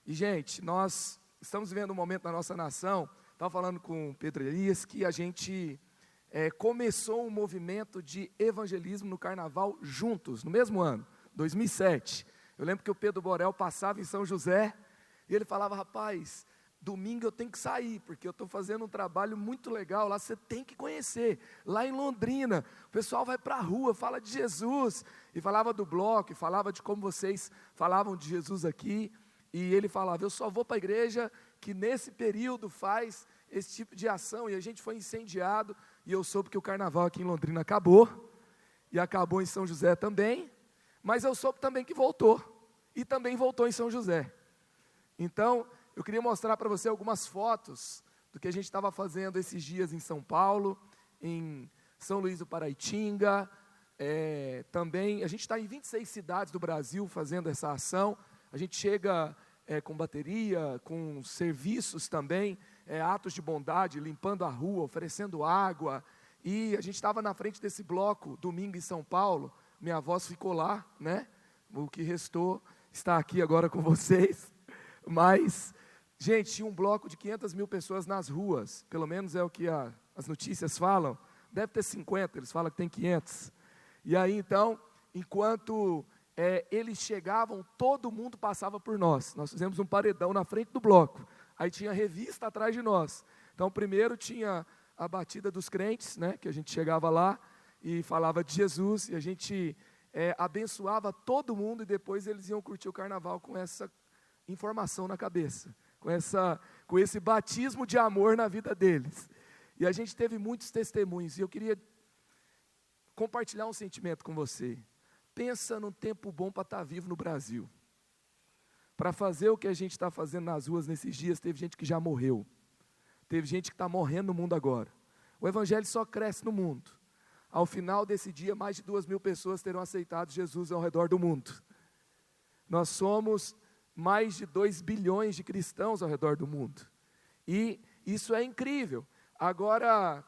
E, gente, nós estamos vivendo um momento na nossa nação, estava falando com o Pedro Elias, que a gente começou um movimento de evangelismo no carnaval juntos, no mesmo ano, 2007. Eu lembro que o Pedro Borel passava em São José, e ele falava: rapaz, domingo eu tenho que sair, porque eu estou fazendo um trabalho muito legal lá, você tem que conhecer. Lá em Londrina, o pessoal vai para a rua, fala de Jesus, e falava do bloco, e falava de como vocês falavam de Jesus aqui, e ele falava: eu só vou para a igreja que nesse período faz esse tipo de ação, e a gente foi incendiado, e eu soube que o carnaval aqui em Londrina acabou, e acabou em São José também, mas eu soube também que voltou, e também voltou em São José. Então, eu queria mostrar para você algumas fotos do que a gente estava fazendo esses dias em São Paulo, em São Luís do Paraitinga, também, a gente está em 26 cidades do Brasil fazendo essa ação, a gente chega com bateria, com serviços também, atos de bondade, limpando a rua, oferecendo água, e a gente estava na frente desse bloco, domingo em São Paulo, minha voz ficou lá, né? O que restou está aqui agora com vocês, mas, gente, tinha um bloco de 500 mil pessoas nas ruas, pelo menos é o que as notícias falam, deve ter 50, eles falam que tem 500, e aí então, enquanto eles chegavam, todo mundo passava por nós fizemos um paredão na frente do bloco, aí tinha revista atrás de nós, então primeiro tinha a batida dos crentes, né, que a gente chegava lá e falava de Jesus, e a gente abençoava todo mundo, e depois eles iam curtir o carnaval com essa informação na cabeça, com esse batismo de amor na vida deles, e a gente teve muitos testemunhos, e eu queria compartilhar um sentimento com você. Pensa num tempo bom para estar vivo no Brasil, para fazer o que a gente está fazendo nas ruas nesses dias. Teve gente que já morreu, teve gente que está morrendo no mundo agora, o evangelho só cresce no mundo, ao final desse dia mais de 2.000 pessoas terão aceitado Jesus ao redor do mundo, nós somos mais de 2 bilhões de cristãos ao redor do mundo, e isso é incrível. Agora,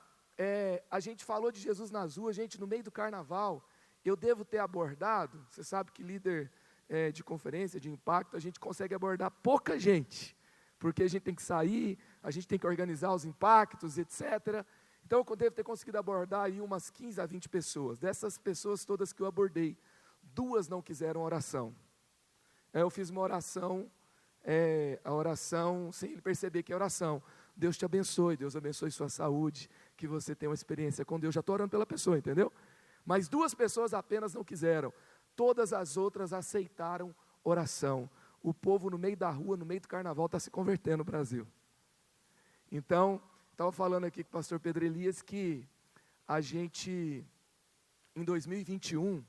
a gente falou de Jesus nas ruas, gente, no meio do carnaval, eu devo ter abordado, você sabe que líder de conferência, de impacto, a gente consegue abordar pouca gente, porque a gente tem que sair, a gente tem que organizar os impactos, etc. Então eu devo ter conseguido abordar aí umas 15 a 20 pessoas, dessas pessoas todas que eu abordei, 2 não quiseram oração. Eu fiz uma oração, a oração, sem ele perceber que é oração. Deus te abençoe, Deus abençoe sua saúde, que você tenha uma experiência com Deus. Já estou orando pela pessoa, entendeu? Mas 2 pessoas apenas não quiseram, todas as outras aceitaram oração. O povo no meio da rua, no meio do carnaval, está se convertendo no Brasil. Então, estava falando aqui com o pastor Pedro Elias, que a gente, em 2021,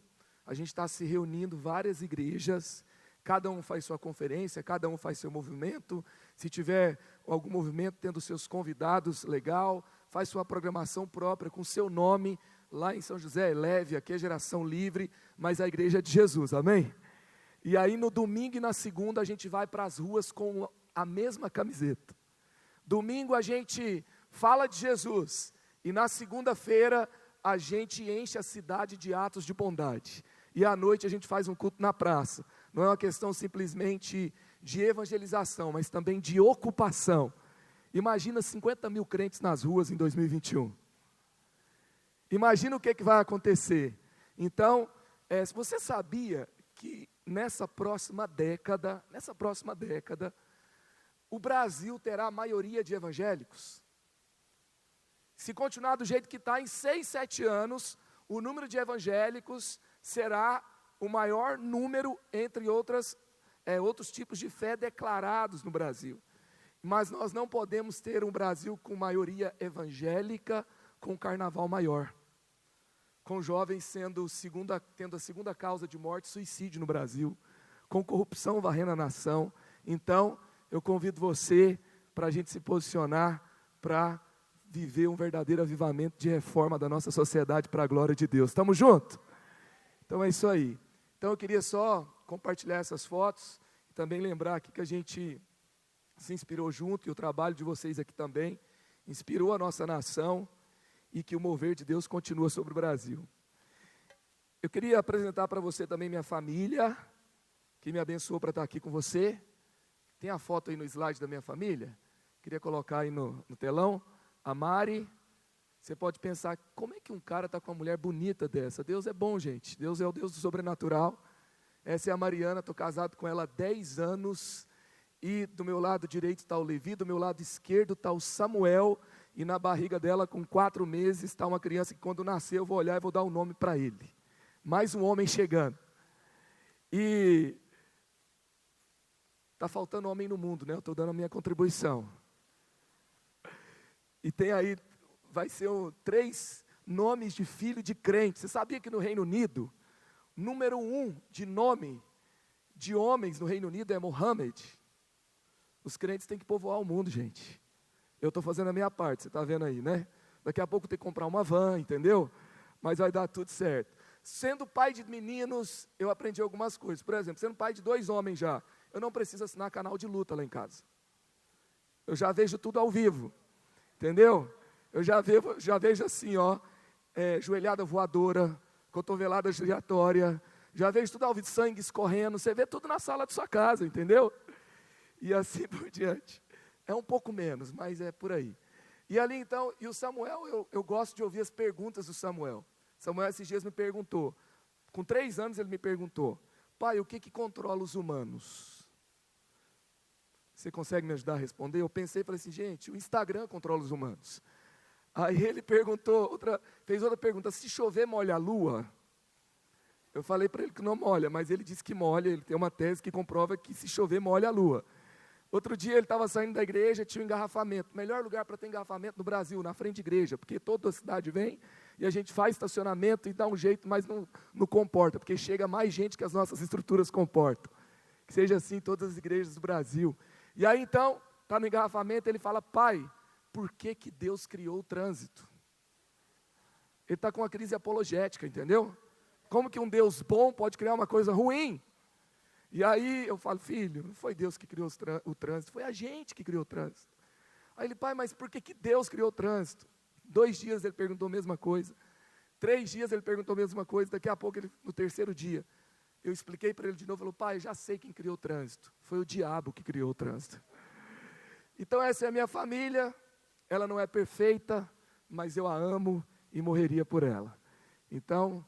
a gente está se reunindo várias igrejas, cada um faz sua conferência, cada um faz seu movimento, se tiver algum movimento tendo seus convidados, legal, faz sua programação própria, com seu nome. Lá em São José é leve, aqui é geração livre, mas a igreja é de Jesus, amém? E aí no domingo e na segunda a gente vai para as ruas com a mesma camiseta. Domingo a gente fala de Jesus, e na segunda-feira a gente enche a cidade de atos de bondade. E à noite a gente faz um culto na praça. Não é uma questão simplesmente de evangelização, mas também de ocupação. Imagina 50 mil crentes nas ruas em 2021. Imagina o que vai acontecer. Então, se você sabia que nessa próxima década, o Brasil terá a maioria de evangélicos? Se continuar do jeito que está, em 6, 7 anos, o número de evangélicos será o maior número entre outros tipos de fé declarados no Brasil. Mas nós não podemos ter um Brasil com maioria evangélica, com carnaval maior, com jovens tendo a segunda causa de morte, suicídio no Brasil, com corrupção varrendo a nação. Então, eu convido você para a gente se posicionar, para viver um verdadeiro avivamento de reforma da nossa sociedade para a glória de Deus. Estamos juntos? Então é isso aí. Então eu queria só compartilhar essas fotos, e também lembrar aqui que a gente se inspirou junto, e o trabalho de vocês aqui também inspirou a nossa nação, e que o mover de Deus continua sobre o Brasil. Eu queria apresentar para você também minha família, que me abençoou para estar aqui com você, Tem a foto aí no slide da minha família? Queria colocar aí no telão. A Mari. Você pode pensar, como é que um cara está com uma mulher bonita dessa? Deus é bom, gente. Deus é o Deus do sobrenatural. Essa é a Mariana, estou casado com ela há 10 anos. E do meu lado direito está o Levi, do meu lado esquerdo está o Samuel. E na barriga dela, com 4 meses, está uma criança que quando nascer eu vou olhar e vou dar um nome para ele. Mais um homem chegando. E está faltando homem no mundo, né? Eu estou dando a minha contribuição. E tem aí, vai ser 3 nomes de filho de crente. Você sabia que no Reino Unido, número 1 de nome de homens no Reino Unido é Mohammed? Os crentes têm que povoar o mundo, gente. Eu estou fazendo a minha parte, você está vendo aí, né? Daqui a pouco tem que comprar uma van, entendeu? Mas vai dar tudo certo. Sendo pai de meninos, eu aprendi algumas coisas. Por exemplo, sendo pai de 2 homens já, eu não preciso assinar canal de luta lá em casa. Eu já vejo tudo ao vivo, entendeu? Eu já vejo assim, ó, joelhada voadora, cotovelada giratória, já vejo tudo ao vivo, sangue escorrendo, você vê tudo na sala de sua casa, entendeu? E assim por diante. É um pouco menos, mas é por aí. E ali então, e o Samuel, eu gosto de ouvir as perguntas do Samuel. Samuel esses dias me perguntou, com 3 anos ele me perguntou, pai, o que controla os humanos? Você consegue me ajudar a responder? Eu pensei, falei assim, gente, o Instagram controla os humanos. Aí ele perguntou, fez outra pergunta, se chover molha a lua? Eu falei para ele que não molha, mas ele disse que molha, ele tem uma tese que comprova que se chover molha a lua. Outro dia ele estava saindo da igreja, tinha um engarrafamento. Melhor lugar para ter engarrafamento no Brasil, na frente da igreja, porque toda a cidade vem e a gente faz estacionamento e dá um jeito, mas não comporta, porque chega mais gente que as nossas estruturas comportam. Que seja assim em todas as igrejas do Brasil. E aí então, está no engarrafamento, ele fala, pai, por que Deus criou o trânsito? Ele está com uma crise apologética, entendeu? Como que um Deus bom pode criar uma coisa ruim? E aí eu falo, filho, não foi Deus que criou o trânsito, foi a gente que criou o trânsito. Aí ele, pai, mas por que Deus criou o trânsito? 2 dias ele perguntou a mesma coisa, 3 dias ele perguntou a mesma coisa, daqui a pouco, no 3º dia, eu expliquei para ele de novo, falou, pai, já sei quem criou o trânsito, foi o diabo que criou o trânsito. Então essa é a minha família, ela não é perfeita, mas eu a amo e morreria por ela. Então,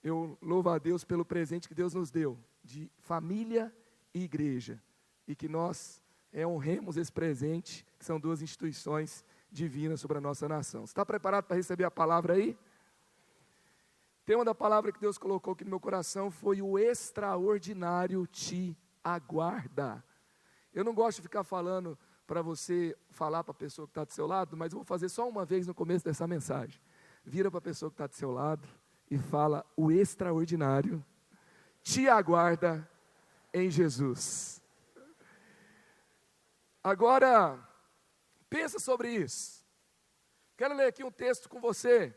eu louvo a Deus pelo presente que Deus nos deu, de família e igreja, e que nós honremos esse presente, que são 2 instituições divinas sobre a nossa nação. Você está preparado para receber a palavra aí? O tema da palavra que Deus colocou aqui no meu coração foi o extraordinário te aguarda. Eu não gosto de ficar falando para você falar para a pessoa que está do seu lado, mas eu vou fazer só uma vez no começo dessa mensagem. Vira para a pessoa que está do seu lado e fala, o extraordinário te aguarda em Jesus. Agora, pensa sobre isso. Quero ler aqui um texto com você.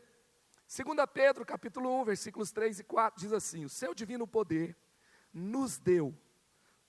2 Pedro, capítulo 1, versículos 3 e 4, diz assim, o seu divino poder nos deu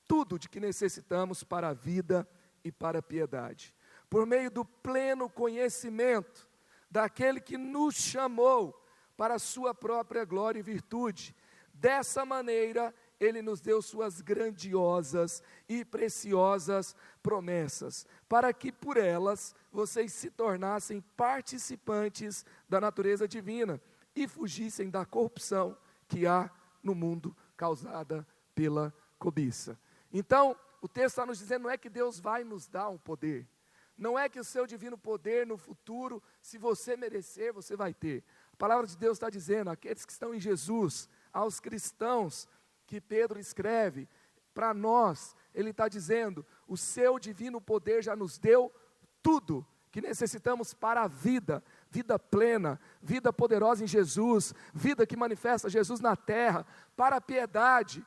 tudo de que necessitamos para a vida e para a piedade, por meio do pleno conhecimento daquele que nos chamou para a sua própria glória e virtude. Dessa maneira, Ele nos deu suas grandiosas e preciosas promessas, para que por elas vocês se tornassem participantes da natureza divina e fugissem da corrupção que há no mundo causada pela cobiça. Então, o texto está nos dizendo, não é que Deus vai nos dar um poder, não é que o seu divino poder no futuro, se você merecer, você vai ter. A palavra de Deus está dizendo, aqueles que estão em Jesus, aos cristãos que Pedro escreve, para nós, ele está dizendo, o seu divino poder já nos deu tudo que necessitamos para a vida, vida plena, vida poderosa em Jesus, vida que manifesta Jesus na terra, para a piedade.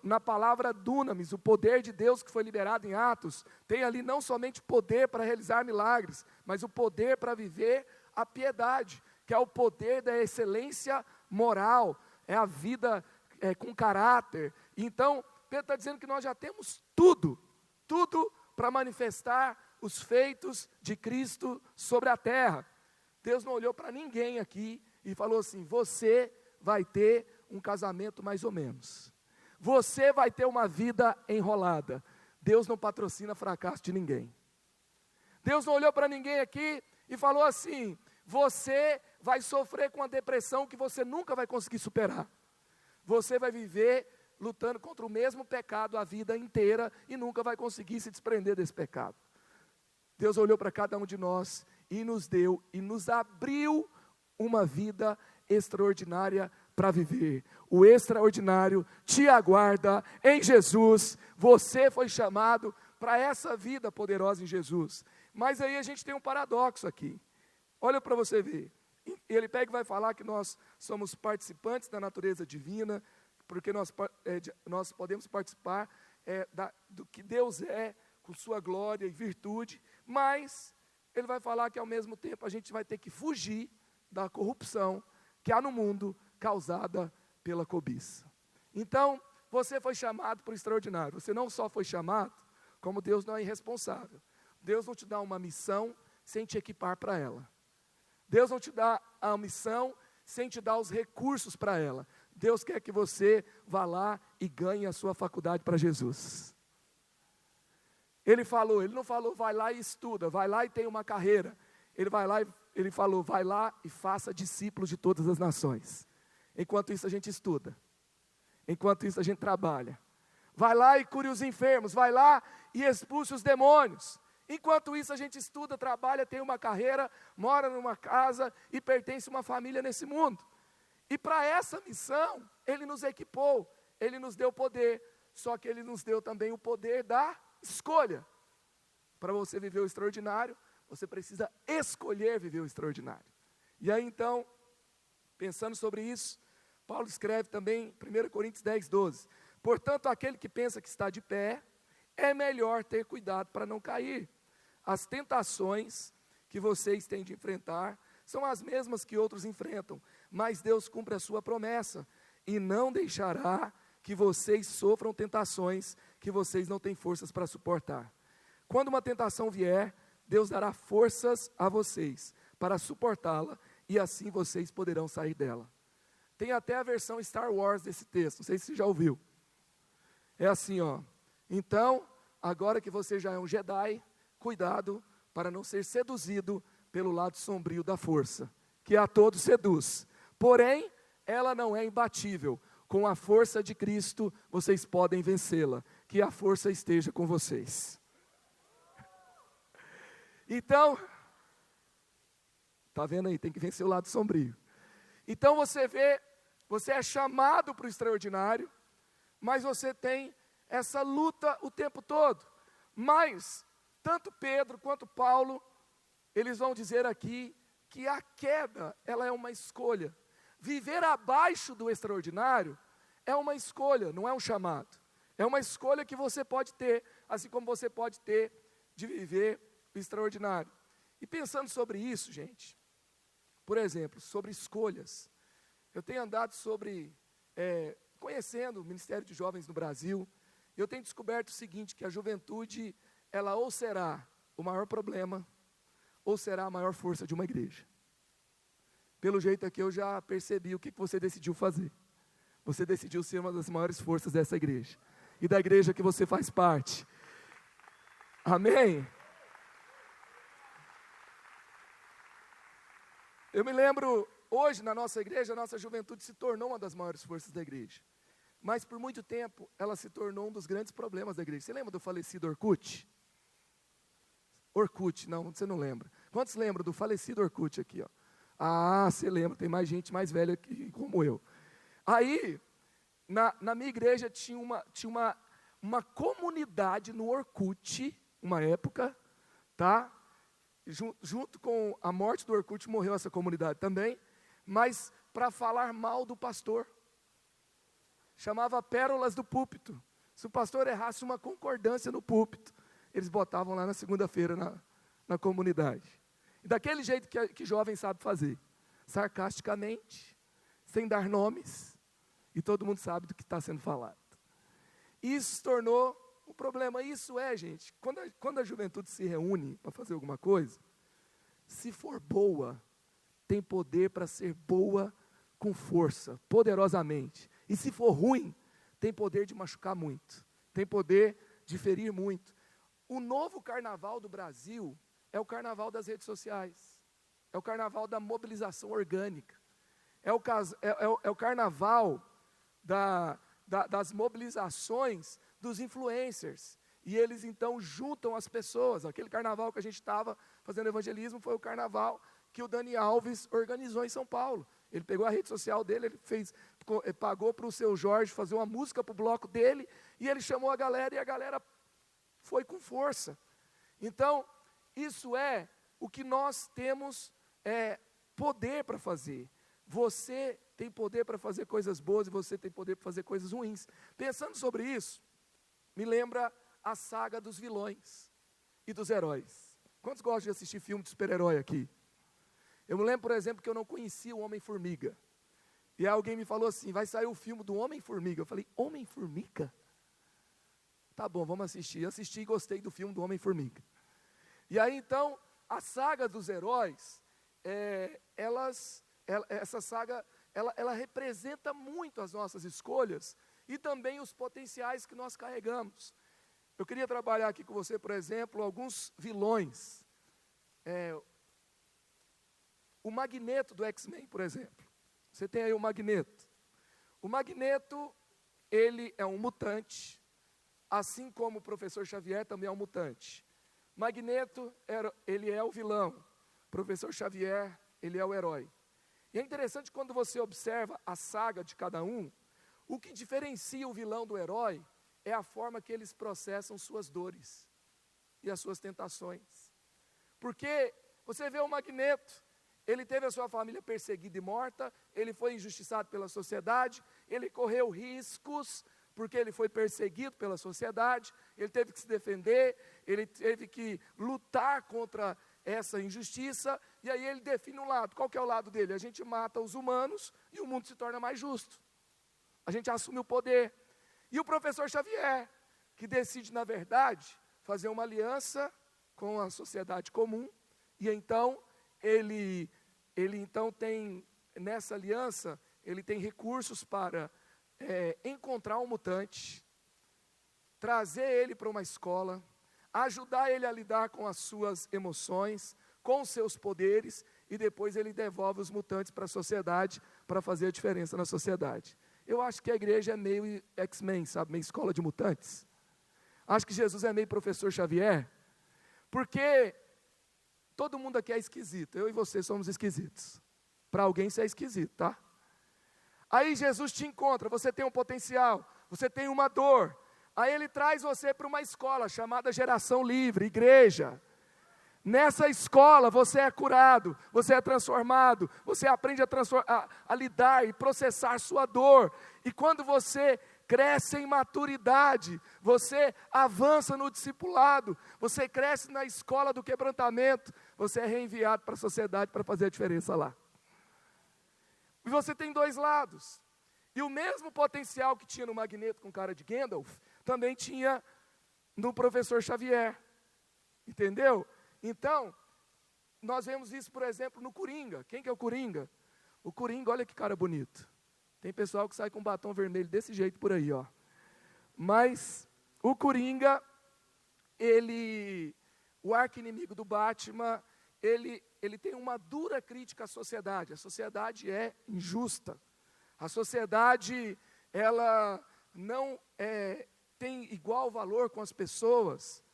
Na palavra dunamis, o poder de Deus que foi liberado em Atos, tem ali não somente poder para realizar milagres, mas o poder para viver a piedade, que é o poder da excelência moral, é a vida com caráter. Então, Pedro está dizendo que nós já temos tudo para manifestar os feitos de Cristo sobre a terra. Deus não olhou para ninguém aqui e falou assim, você vai ter um casamento mais ou menos. Você vai ter uma vida enrolada. Deus não patrocina fracasso de ninguém. Deus não olhou para ninguém aqui e falou assim: você vai sofrer com a depressão que você nunca vai conseguir superar. Você vai viver lutando contra o mesmo pecado a vida inteira e nunca vai conseguir se desprender desse pecado. Deus olhou para cada um de nós e nos deu e nos abriu uma vida extraordinária para viver. O extraordinário te aguarda em Jesus. Você foi chamado para essa vida poderosa em Jesus. Mas aí a gente tem um paradoxo aqui. Olha para você ver. Ele pega e vai falar que nós somos participantes da natureza divina, porque nós podemos participar do que Deus é, com sua glória e virtude, mas ele vai falar que ao mesmo tempo a gente vai ter que fugir da corrupção que há no mundo causada pela cobiça. Então, você foi chamado para o extraordinário. Você não só foi chamado, como Deus não é irresponsável. Deus não te dá uma missão sem te equipar para ela. Deus não te dá a missão sem te dar os recursos para ela. Deus quer que você vá lá e ganhe a sua faculdade para Jesus. Ele não falou, vai lá e estuda, vai lá e tem uma carreira. Ele falou, vai lá e faça discípulos de todas as nações. Enquanto isso a gente estuda. Enquanto isso a gente trabalha. Vai lá e cure os enfermos, vai lá e expulse os demônios. Enquanto isso a gente estuda, trabalha, tem uma carreira, mora numa casa e pertence a uma família nesse mundo. E para essa missão, Ele nos equipou, Ele nos deu poder, só que Ele nos deu também o poder da escolha. Para você viver o extraordinário, você precisa escolher viver o extraordinário. E aí então, pensando sobre isso, Paulo escreve também, 1 Coríntios 10, 12. Portanto, aquele que pensa que está de pé, é melhor ter cuidado para não cair. As tentações que vocês têm de enfrentar são as mesmas que outros enfrentam, mas Deus cumpre a sua promessa e não deixará que vocês sofram tentações que vocês não têm forças para suportar. Quando uma tentação vier, Deus dará forças a vocês para suportá-la e assim vocês poderão sair dela. Tem até a versão Star Wars desse texto, não sei se você já ouviu. É assim, então, agora que você já é um Jedi, cuidado para não ser seduzido pelo lado sombrio da força, que a todos seduz. Porém, ela não é imbatível. Com a força de Cristo, vocês podem vencê-la. Que a força esteja com vocês. Então, está vendo aí? Tem que vencer o lado sombrio. Então você vê, você é chamado para o extraordinário, mas você tem essa luta o tempo todo. Mas tanto Pedro quanto Paulo, eles vão dizer aqui que a queda, ela é uma escolha. Viver abaixo do extraordinário é uma escolha, não é um chamado. É uma escolha que você pode ter, assim como você pode ter de viver o extraordinário. E pensando sobre isso, gente, por exemplo, sobre escolhas, eu tenho andado conhecendo o Ministério de Jovens no Brasil, eu tenho descoberto o seguinte, que a juventude, ela ou será o maior problema, ou será a maior força de uma igreja. Pelo jeito aqui eu já percebi o que você decidiu fazer. Você decidiu ser uma das maiores forças dessa igreja, e da igreja que você faz parte. Amém? Eu me lembro, hoje na nossa igreja, a nossa juventude se tornou uma das maiores forças da igreja. Mas por muito tempo, ela se tornou um dos grandes problemas da igreja. Você lembra do falecido Orkut? Orkut, não, você não lembra. Quantos lembram do falecido Orkut aqui? Ah, você lembra, tem mais gente mais velha como eu. Aí, na minha igreja tinha uma comunidade no Orkut, uma época, tá? Junto com a morte do Orkut, morreu essa comunidade também, mas para falar mal do pastor. Chamava Pérolas do Púlpito. Se o pastor errasse uma concordância no púlpito, eles botavam lá na segunda-feira na comunidade. E daquele jeito que jovem sabe fazer. Sarcasticamente, sem dar nomes, e todo mundo sabe do que está sendo falado. Isso se tornou um problema. Isso gente, quando a juventude se reúne para fazer alguma coisa, se for boa, tem poder para ser boa com força, poderosamente. E se for ruim, tem poder de machucar muito. Tem poder diferir muito. O novo carnaval do Brasil é o carnaval das redes sociais, é o carnaval da mobilização orgânica, é o carnaval das mobilizações dos influencers. E eles então juntam as pessoas. Aquele carnaval que a gente estava fazendo evangelismo foi o carnaval que o Dani Alves organizou em São Paulo. Ele pegou a rede social dele, ele pagou para o seu Jorge fazer uma música para o bloco dele, e ele chamou a galera, e a galera foi com força. Então, isso é o que nós temos poder para fazer. Você tem poder para fazer coisas boas, e você tem poder para fazer coisas ruins. Pensando sobre isso, me lembra a saga dos vilões e dos heróis. Quantos gostam de assistir filme de super-herói aqui? Eu me lembro, por exemplo, que eu não conhecia o Homem-Formiga. E aí alguém me falou assim, vai sair o filme do Homem-Formiga. Eu falei, Homem-Formiga? Tá bom, vamos assistir. Eu assisti e gostei do filme do Homem-Formiga. E aí então, a saga dos heróis, essa saga, ela representa muito as nossas escolhas e também os potenciais que nós carregamos. Eu queria trabalhar aqui com você, por exemplo, alguns vilões. O Magneto do X-Men, por exemplo. Você tem aí o Magneto. O Magneto, ele é um mutante, assim como o professor Xavier também é um mutante. Magneto, ele é o vilão. O professor Xavier, ele é o herói. E é interessante quando você observa a saga de cada um, o que diferencia o vilão do herói é a forma que eles processam suas dores e as suas tentações. Porque você vê o Magneto, ele teve a sua família perseguida e morta, ele foi injustiçado pela sociedade, ele correu riscos, porque ele foi perseguido pela sociedade, ele teve que se defender, ele teve que lutar contra essa injustiça, e aí ele define um lado. Qual que é o lado dele? A gente mata os humanos e o mundo se torna mais justo. A gente assume o poder. E o professor Xavier, que decide, na verdade, fazer uma aliança com a sociedade comum, e então ele então tem, nessa aliança, ele tem recursos para encontrar um mutante, trazer ele para uma escola, ajudar ele a lidar com as suas emoções, com os seus poderes, e depois ele devolve os mutantes para a sociedade, para fazer a diferença na sociedade. Eu acho que a igreja é meio X-Men, sabe, meio escola de mutantes. Acho que Jesus é meio professor Xavier, porque todo mundo aqui é esquisito, eu e você somos esquisitos. Para alguém você é esquisito, tá? Aí Jesus te encontra, você tem um potencial, você tem uma dor. Aí Ele traz você para uma escola chamada Geração Livre, igreja. Nessa escola você é curado, você é transformado, você aprende a lidar e processar sua dor. E quando você cresce em maturidade, você avança no discipulado, você cresce na escola do quebrantamento, você é reenviado para a sociedade para fazer a diferença lá. E você tem dois lados. E o mesmo potencial que tinha no Magneto com cara de Gandalf, também tinha no professor Xavier. Entendeu? Então, nós vemos isso, por exemplo, no Coringa. Quem que é o Coringa? O Coringa, olha que cara bonito. Tem pessoal que sai com batom vermelho desse jeito por aí, ó. Mas o Coringa, o arqui-inimigo do Batman, ele tem uma dura crítica à sociedade. A sociedade é injusta. A sociedade, ela não tem igual valor com as pessoas.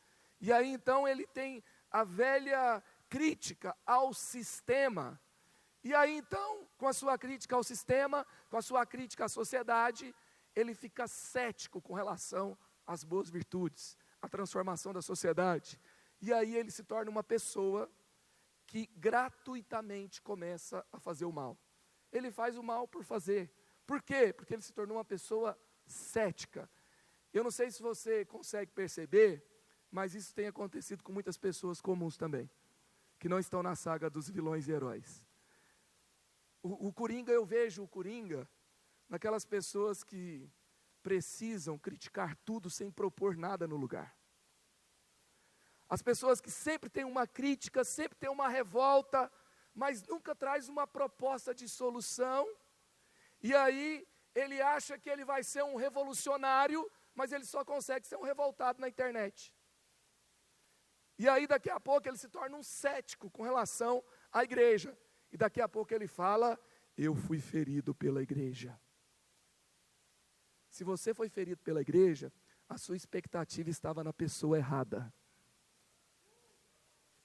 E aí, então, ele tem a velha crítica ao sistema. E aí, então, com a sua crítica ao sistema, com a sua crítica à sociedade, ele fica cético com relação às boas virtudes, à transformação da sociedade. E aí ele se torna uma pessoa que gratuitamente começa a fazer o mal. Ele faz o mal por fazer. Por quê? Porque ele se tornou uma pessoa cética. Eu não sei se você consegue perceber, mas isso tem acontecido com muitas pessoas comuns também, que não estão na saga dos vilões e heróis. O Coringa, eu vejo o Coringa naquelas pessoas que precisam criticar tudo sem propor nada no lugar. As pessoas que sempre têm uma crítica, sempre têm uma revolta, mas nunca traz uma proposta de solução. E aí ele acha que ele vai ser um revolucionário, mas ele só consegue ser um revoltado na internet. E aí daqui a pouco ele se torna um cético com relação à igreja. E daqui a pouco ele fala, eu fui ferido pela igreja. Se você foi ferido pela igreja, a sua expectativa estava na pessoa errada.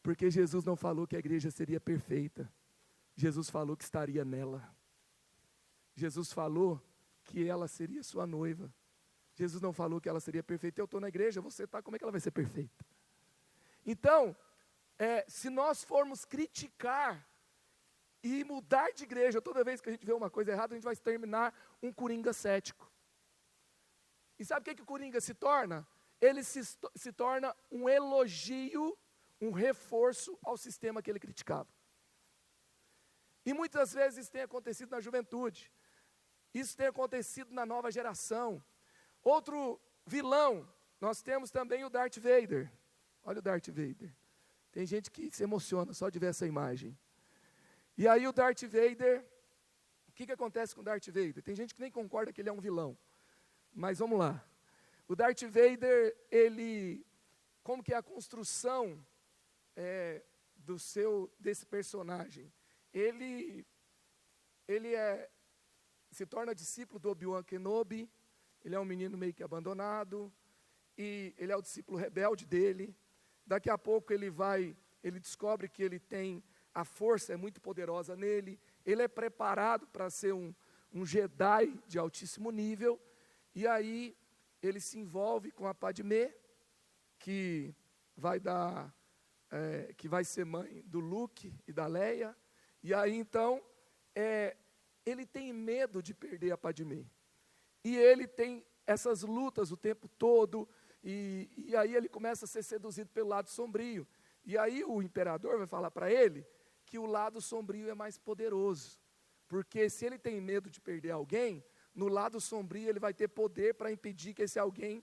Porque Jesus não falou que a igreja seria perfeita. Jesus falou que estaria nela. Jesus falou que ela seria sua noiva. Jesus não falou que ela seria perfeita. Eu estou na igreja, você está, como é que ela vai ser perfeita? Então, se nós formos criticar e mudar de igreja, toda vez que a gente vê uma coisa errada, a gente vai terminar um coringa cético. E sabe o que o coringa se torna? Ele se torna um elogio, um reforço ao sistema que ele criticava. E muitas vezes isso tem acontecido na juventude. Isso tem acontecido na nova geração. Outro vilão, nós temos também o Darth Vader. Olha o Darth Vader. Tem gente que se emociona só de ver essa imagem. E aí o Darth Vader, o que acontece com o Darth Vader? Tem gente que nem concorda que ele é um vilão. Mas vamos lá. O Darth Vader, como que é a construção desse personagem? Ele se torna discípulo do Obi-Wan Kenobi, ele é um menino meio que abandonado, e ele é o discípulo rebelde dele. Daqui a pouco ele descobre que ele tem, a força é muito poderosa nele, ele é preparado para ser um Jedi de altíssimo nível, e aí ele se envolve com a Padmé, que vai ser mãe do Luke e da Leia, e aí então, ele tem medo de perder a Padmé, e ele tem essas lutas o tempo todo, e aí ele começa a ser seduzido pelo lado sombrio, e aí o imperador vai falar para ele, que o lado sombrio é mais poderoso, porque se ele tem medo de perder alguém, no lado sombrio ele vai ter poder para impedir que esse alguém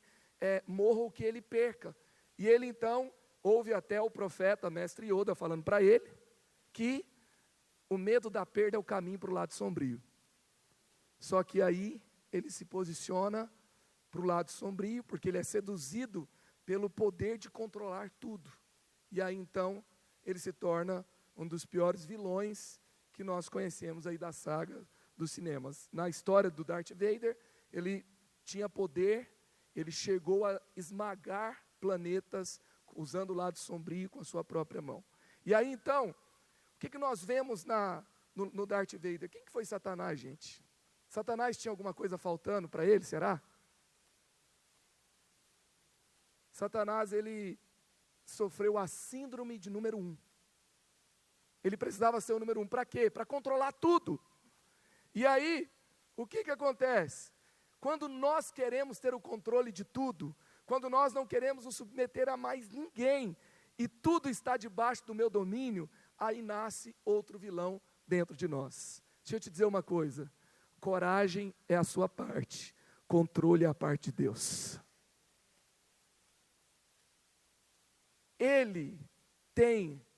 morra ou que ele perca, e ele então, ouve até o profeta, mestre Yoda, falando para ele, que o medo da perda é o caminho para o lado sombrio, só que aí ele se posiciona para o lado sombrio, porque ele é seduzido pelo poder de controlar tudo, e aí então ele se torna um dos piores vilões que nós conhecemos aí da saga dos cinemas. Na história do Darth Vader, ele tinha poder, ele chegou a esmagar planetas, usando o lado sombrio com a sua própria mão. E aí então, o que nós vemos no Darth Vader? Quem que foi Satanás, gente? Satanás tinha alguma coisa faltando para ele, será? Satanás, ele sofreu a síndrome de número 1. Ele precisava ser o número 1, para quê? Para controlar tudo. E aí, o que acontece? Quando nós queremos ter o controle de tudo, quando nós não queremos nos submeter a mais ninguém, e tudo está debaixo do meu domínio, aí nasce outro vilão dentro de nós. Deixa eu te dizer uma coisa, coragem é a sua parte, controle é a parte de Deus.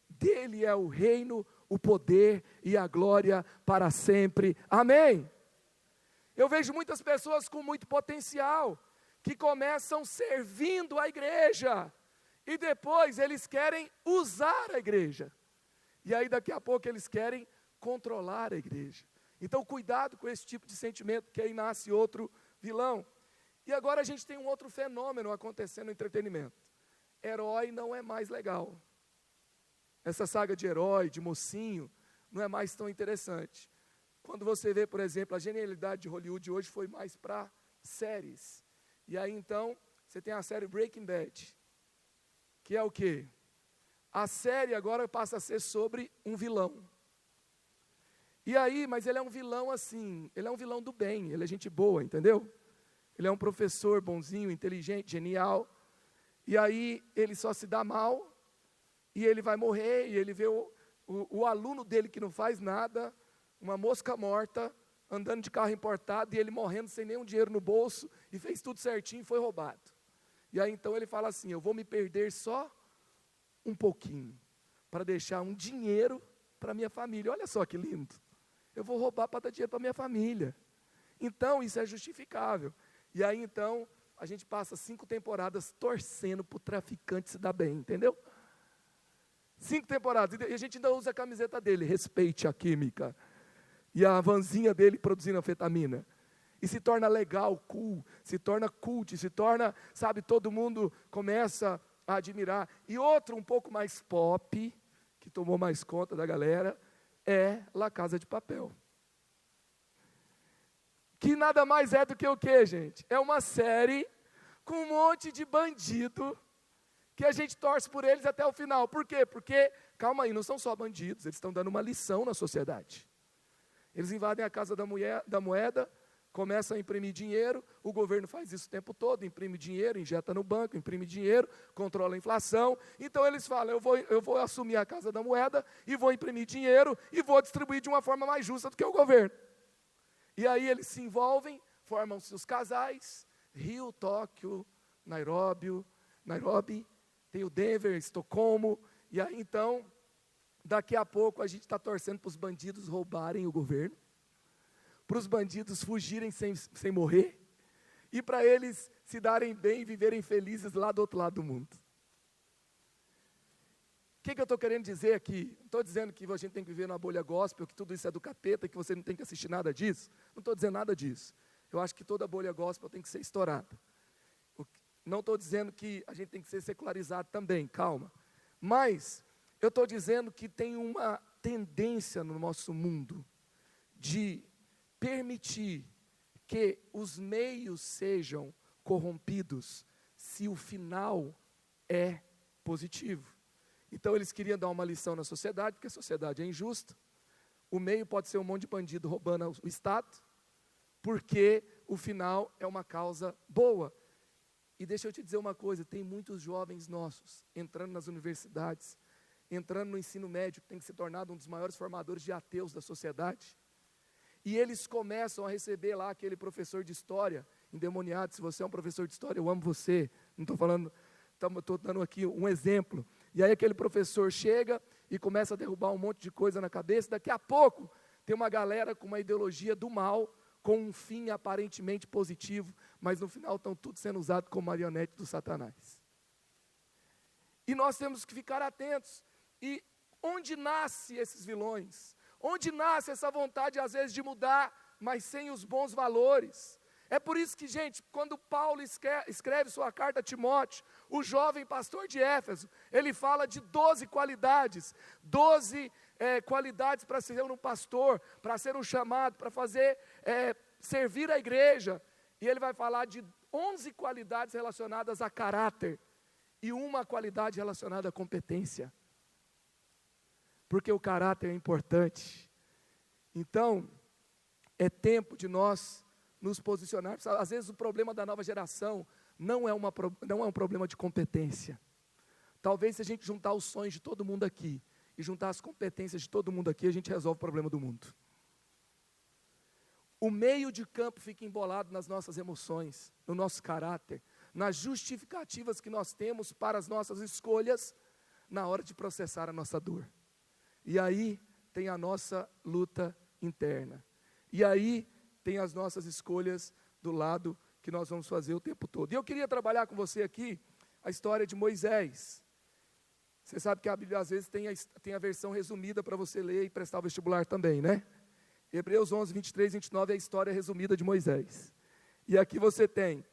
Dele é o reino, o poder e a glória para sempre. Amém? Eu vejo muitas pessoas com muito potencial, que começam servindo a igreja, e depois eles querem usar a igreja, e aí daqui a pouco eles querem controlar a igreja. Então cuidado com esse tipo de sentimento, que aí nasce outro vilão. E agora a gente tem um outro fenômeno acontecendo no entretenimento. Herói não é mais legal. Essa saga de herói, de mocinho, não é mais tão interessante. Quando você vê, por exemplo, a genialidade de Hollywood hoje foi mais para séries. E aí então, você tem a série Breaking Bad, que é o quê? A série agora passa a ser sobre um vilão. E aí, mas ele é um vilão assim, ele é um vilão do bem, ele é gente boa, entendeu? Ele é um professor bonzinho, inteligente, genial. E aí, ele só se dá mal, e ele vai morrer, e ele vê o aluno dele que não faz nada, uma mosca morta, andando de carro importado, e ele morrendo sem nenhum dinheiro no bolso, e fez tudo certinho e foi roubado. E aí então ele fala assim, eu vou me perder só um pouquinho, para deixar um dinheiro para minha família. Olha só que lindo. Eu vou roubar para dar dinheiro para minha família. Então isso é justificável. E aí então a gente passa 5 temporadas torcendo para o traficante se dar bem, entendeu? 5 temporadas, e a gente ainda usa a camiseta dele, respeite a química, e a vanzinha dele produzindo anfetamina. E se torna legal, cool, se torna cult, se torna, sabe, todo mundo começa a admirar. E outro um pouco mais pop, que tomou mais conta da galera, é La Casa de Papel. Que nada mais é do que o quê, gente? É uma série com um monte de bandido, que a gente torce por eles até o final. Por quê? Porque, calma aí, não são só bandidos, eles estão dando uma lição na sociedade. Eles invadem a Casa da Moeda, começam a imprimir dinheiro, o governo faz isso o tempo todo, imprime dinheiro, injeta no banco, imprime dinheiro, controla a inflação. Então eles falam, eu vou assumir a Casa da Moeda e vou imprimir dinheiro e vou distribuir de uma forma mais justa do que o governo. E aí eles se envolvem, formam-se os casais, Rio, Tóquio, Nairobi, tem o Denver, Estocolmo, e aí então, daqui a pouco a gente está torcendo para os bandidos roubarem o governo, para os bandidos fugirem sem morrer, e para eles se darem bem e viverem felizes lá do outro lado do mundo. O que eu estou querendo dizer aqui? Não estou dizendo que a gente tem que viver numa bolha gospel, que tudo isso é do capeta, que você não tem que assistir nada disso. Não estou dizendo nada disso. Eu acho que toda bolha gospel tem que ser estourada. Não estou dizendo que a gente tem que ser secularizado também, calma. Mas eu estou dizendo que tem uma tendência no nosso mundo de permitir que os meios sejam corrompidos se o final é positivo. Então eles queriam dar uma lição na sociedade, porque a sociedade é injusta. O meio pode ser um monte de bandido roubando o Estado, porque o final é uma causa boa. E deixa eu te dizer uma coisa, tem muitos jovens nossos entrando nas universidades, entrando no ensino médio, que tem se tornado um dos maiores formadores de ateus da sociedade. E eles começam a receber lá aquele professor de história, endemoniado. Se você é um professor de história, eu amo você. Não estou falando, estou dando aqui um exemplo. E aí aquele professor chega e começa a derrubar um monte de coisa na cabeça. Daqui a pouco tem uma galera com uma ideologia do mal, com um fim aparentemente positivo, mas no final estão tudo sendo usado como marionete do Satanás. E nós temos que ficar atentos. E onde nasce esses vilões? Onde nasce essa vontade, às vezes, de mudar, mas sem os bons valores? É por isso que, gente, quando Paulo escreve sua carta a Timóteo, o jovem pastor de Éfeso, ele fala de 12 qualidades, 12 qualidades para ser um pastor, para ser um chamado, para fazer, servir a igreja. E ele vai falar de 11 qualidades relacionadas a caráter, e uma qualidade relacionada à competência. Porque o caráter é importante. Então, é tempo de nós nos posicionarmos. Às vezes o problema da nova geração não é um problema de competência. Talvez se a gente juntar os sonhos de todo mundo aqui, e juntar as competências de todo mundo aqui, a gente resolve o problema do mundo. O meio de campo fica embolado nas nossas emoções, no nosso caráter, nas justificativas que nós temos para as nossas escolhas, na hora de processar a nossa dor. E aí tem a nossa luta interna. E aí tem as nossas escolhas do lado que nós vamos fazer o tempo todo. E eu queria trabalhar com você aqui a história de Moisés. Você sabe que a Bíblia às vezes tem a versão resumida para você ler e prestar o vestibular também, né? Hebreus 11, 23, 29 é a história resumida de Moisés. E aqui você tem,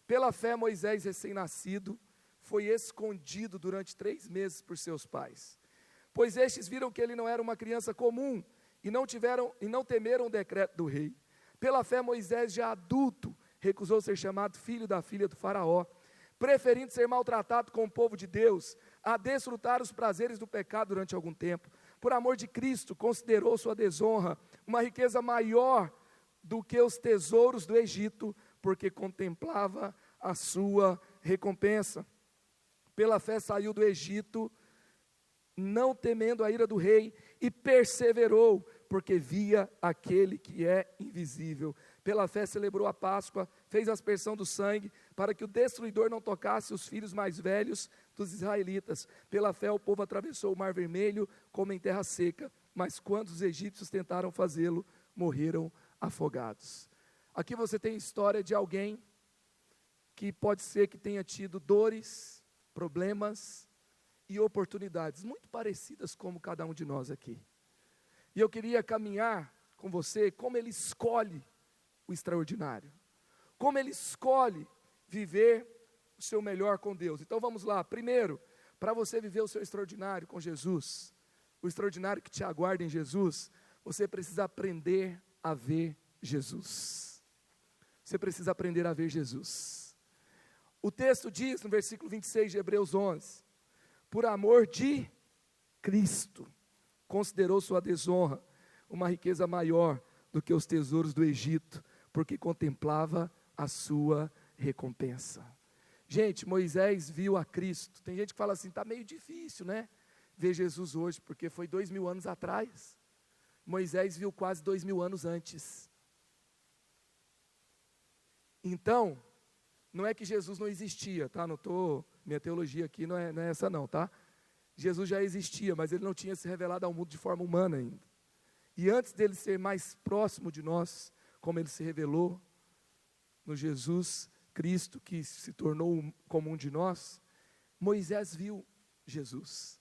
pela fé Moisés recém-nascido foi escondido durante 3 meses por seus pais. Pois estes viram que ele não era uma criança comum e não temeram o decreto do rei. Pela fé Moisés, já adulto, recusou ser chamado filho da filha do faraó, preferindo ser maltratado com o povo de Deus, a desfrutar os prazeres do pecado durante algum tempo. Por amor de Cristo, considerou sua desonra uma riqueza maior do que os tesouros do Egito, porque contemplava a sua recompensa. Pela fé saiu do Egito, não temendo a ira do rei, e perseverou, porque via aquele que é invisível. Pela fé celebrou a Páscoa, fez a aspersão do sangue, para que o destruidor não tocasse os filhos mais velhos dos israelitas. Pela fé o povo atravessou o mar vermelho, como em terra seca, mas quando os egípcios tentaram fazê-lo, morreram afogados. Aqui você tem a história de alguém que pode ser que tenha tido dores, problemas e oportunidades muito parecidas como cada um de nós aqui. E eu queria caminhar com você como ele escolhe o extraordinário, como ele escolhe viver o seu melhor com Deus. Então vamos lá. Primeiro, para você viver o seu extraordinário com Jesus, o extraordinário que te aguarda em Jesus, você precisa aprender a ver Jesus. Você precisa aprender a ver Jesus. O texto diz no versículo 26 de Hebreus 11, por amor de Cristo, considerou sua desonra uma riqueza maior do que os tesouros do Egito, porque contemplava a sua recompensa. Gente, Moisés viu a Cristo. Tem gente que fala assim, está meio difícil, né? Ver Jesus hoje, porque foi 2000 anos atrás. Moisés viu quase 2000 anos antes. Então, não é que Jesus não existia, tá? Minha teologia aqui não é essa não, tá? Jesus já existia, mas ele não tinha se revelado ao mundo de forma humana ainda. E antes dele ser mais próximo de nós, como ele se revelou no Jesus Cristo, que se tornou comum de nós, Moisés viu Jesus.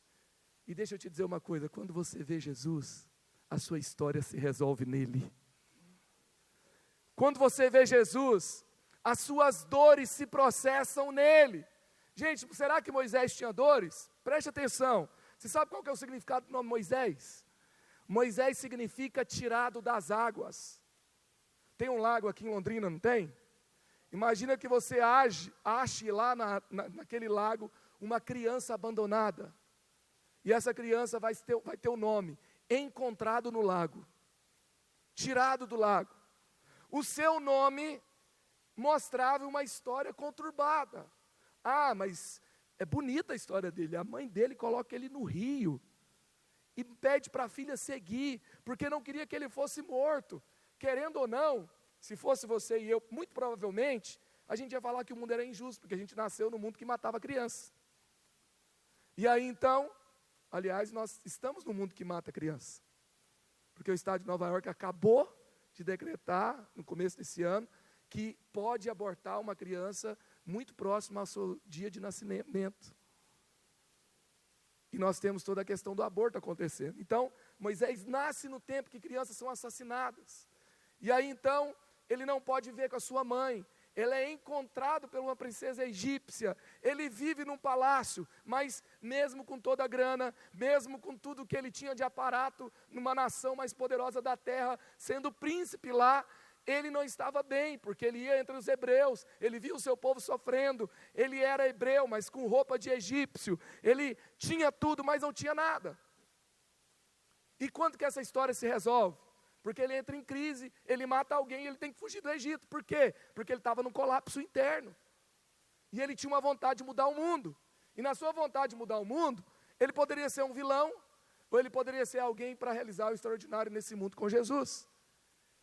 E deixa eu te dizer uma coisa, quando você vê Jesus, a sua história se resolve nele. Quando você vê Jesus, as suas dores se processam nele. Gente, será que Moisés tinha dores? Preste atenção. Você sabe qual que é o significado do nome Moisés? Moisés significa tirado das águas. Tem um lago aqui em Londrina, não tem? Imagina que você ache lá naquele lago uma criança abandonada. E essa criança vai ter o nome, encontrado no lago, tirado do lago. O seu nome mostrava uma história conturbada. Ah, mas é bonita a história dele. A mãe dele coloca ele no rio e pede para a filha seguir, porque não queria que ele fosse morto. Querendo ou não, se fosse você e eu, muito provavelmente, a gente ia falar que o mundo era injusto, porque a gente nasceu no mundo que matava criança. E aí então, aliás, nós estamos no mundo que mata criança, porque o Estado de Nova York acabou de decretar, no começo desse ano, que pode abortar uma criança muito próxima ao seu dia de nascimento. E nós temos toda a questão do aborto acontecendo. Então, Moisés nasce no tempo que crianças são assassinadas. E aí então, ele não pode viver com a sua mãe. Ele é encontrado por uma princesa egípcia. Ele vive num palácio, mas mesmo com toda a grana, mesmo com tudo que ele tinha de aparato, numa nação mais poderosa da terra, sendo príncipe lá, ele não estava bem, porque ele ia entre os hebreus, ele via o seu povo sofrendo, ele era hebreu, mas com roupa de egípcio, ele tinha tudo, mas não tinha nada. E quando que essa história se resolve? Porque ele entra em crise, ele mata alguém, ele tem que fugir do Egito. Por quê? Porque ele estava num colapso interno. E ele tinha uma vontade de mudar o mundo. E na sua vontade de mudar o mundo, ele poderia ser um vilão, ou ele poderia ser alguém para realizar o extraordinário nesse mundo com Jesus.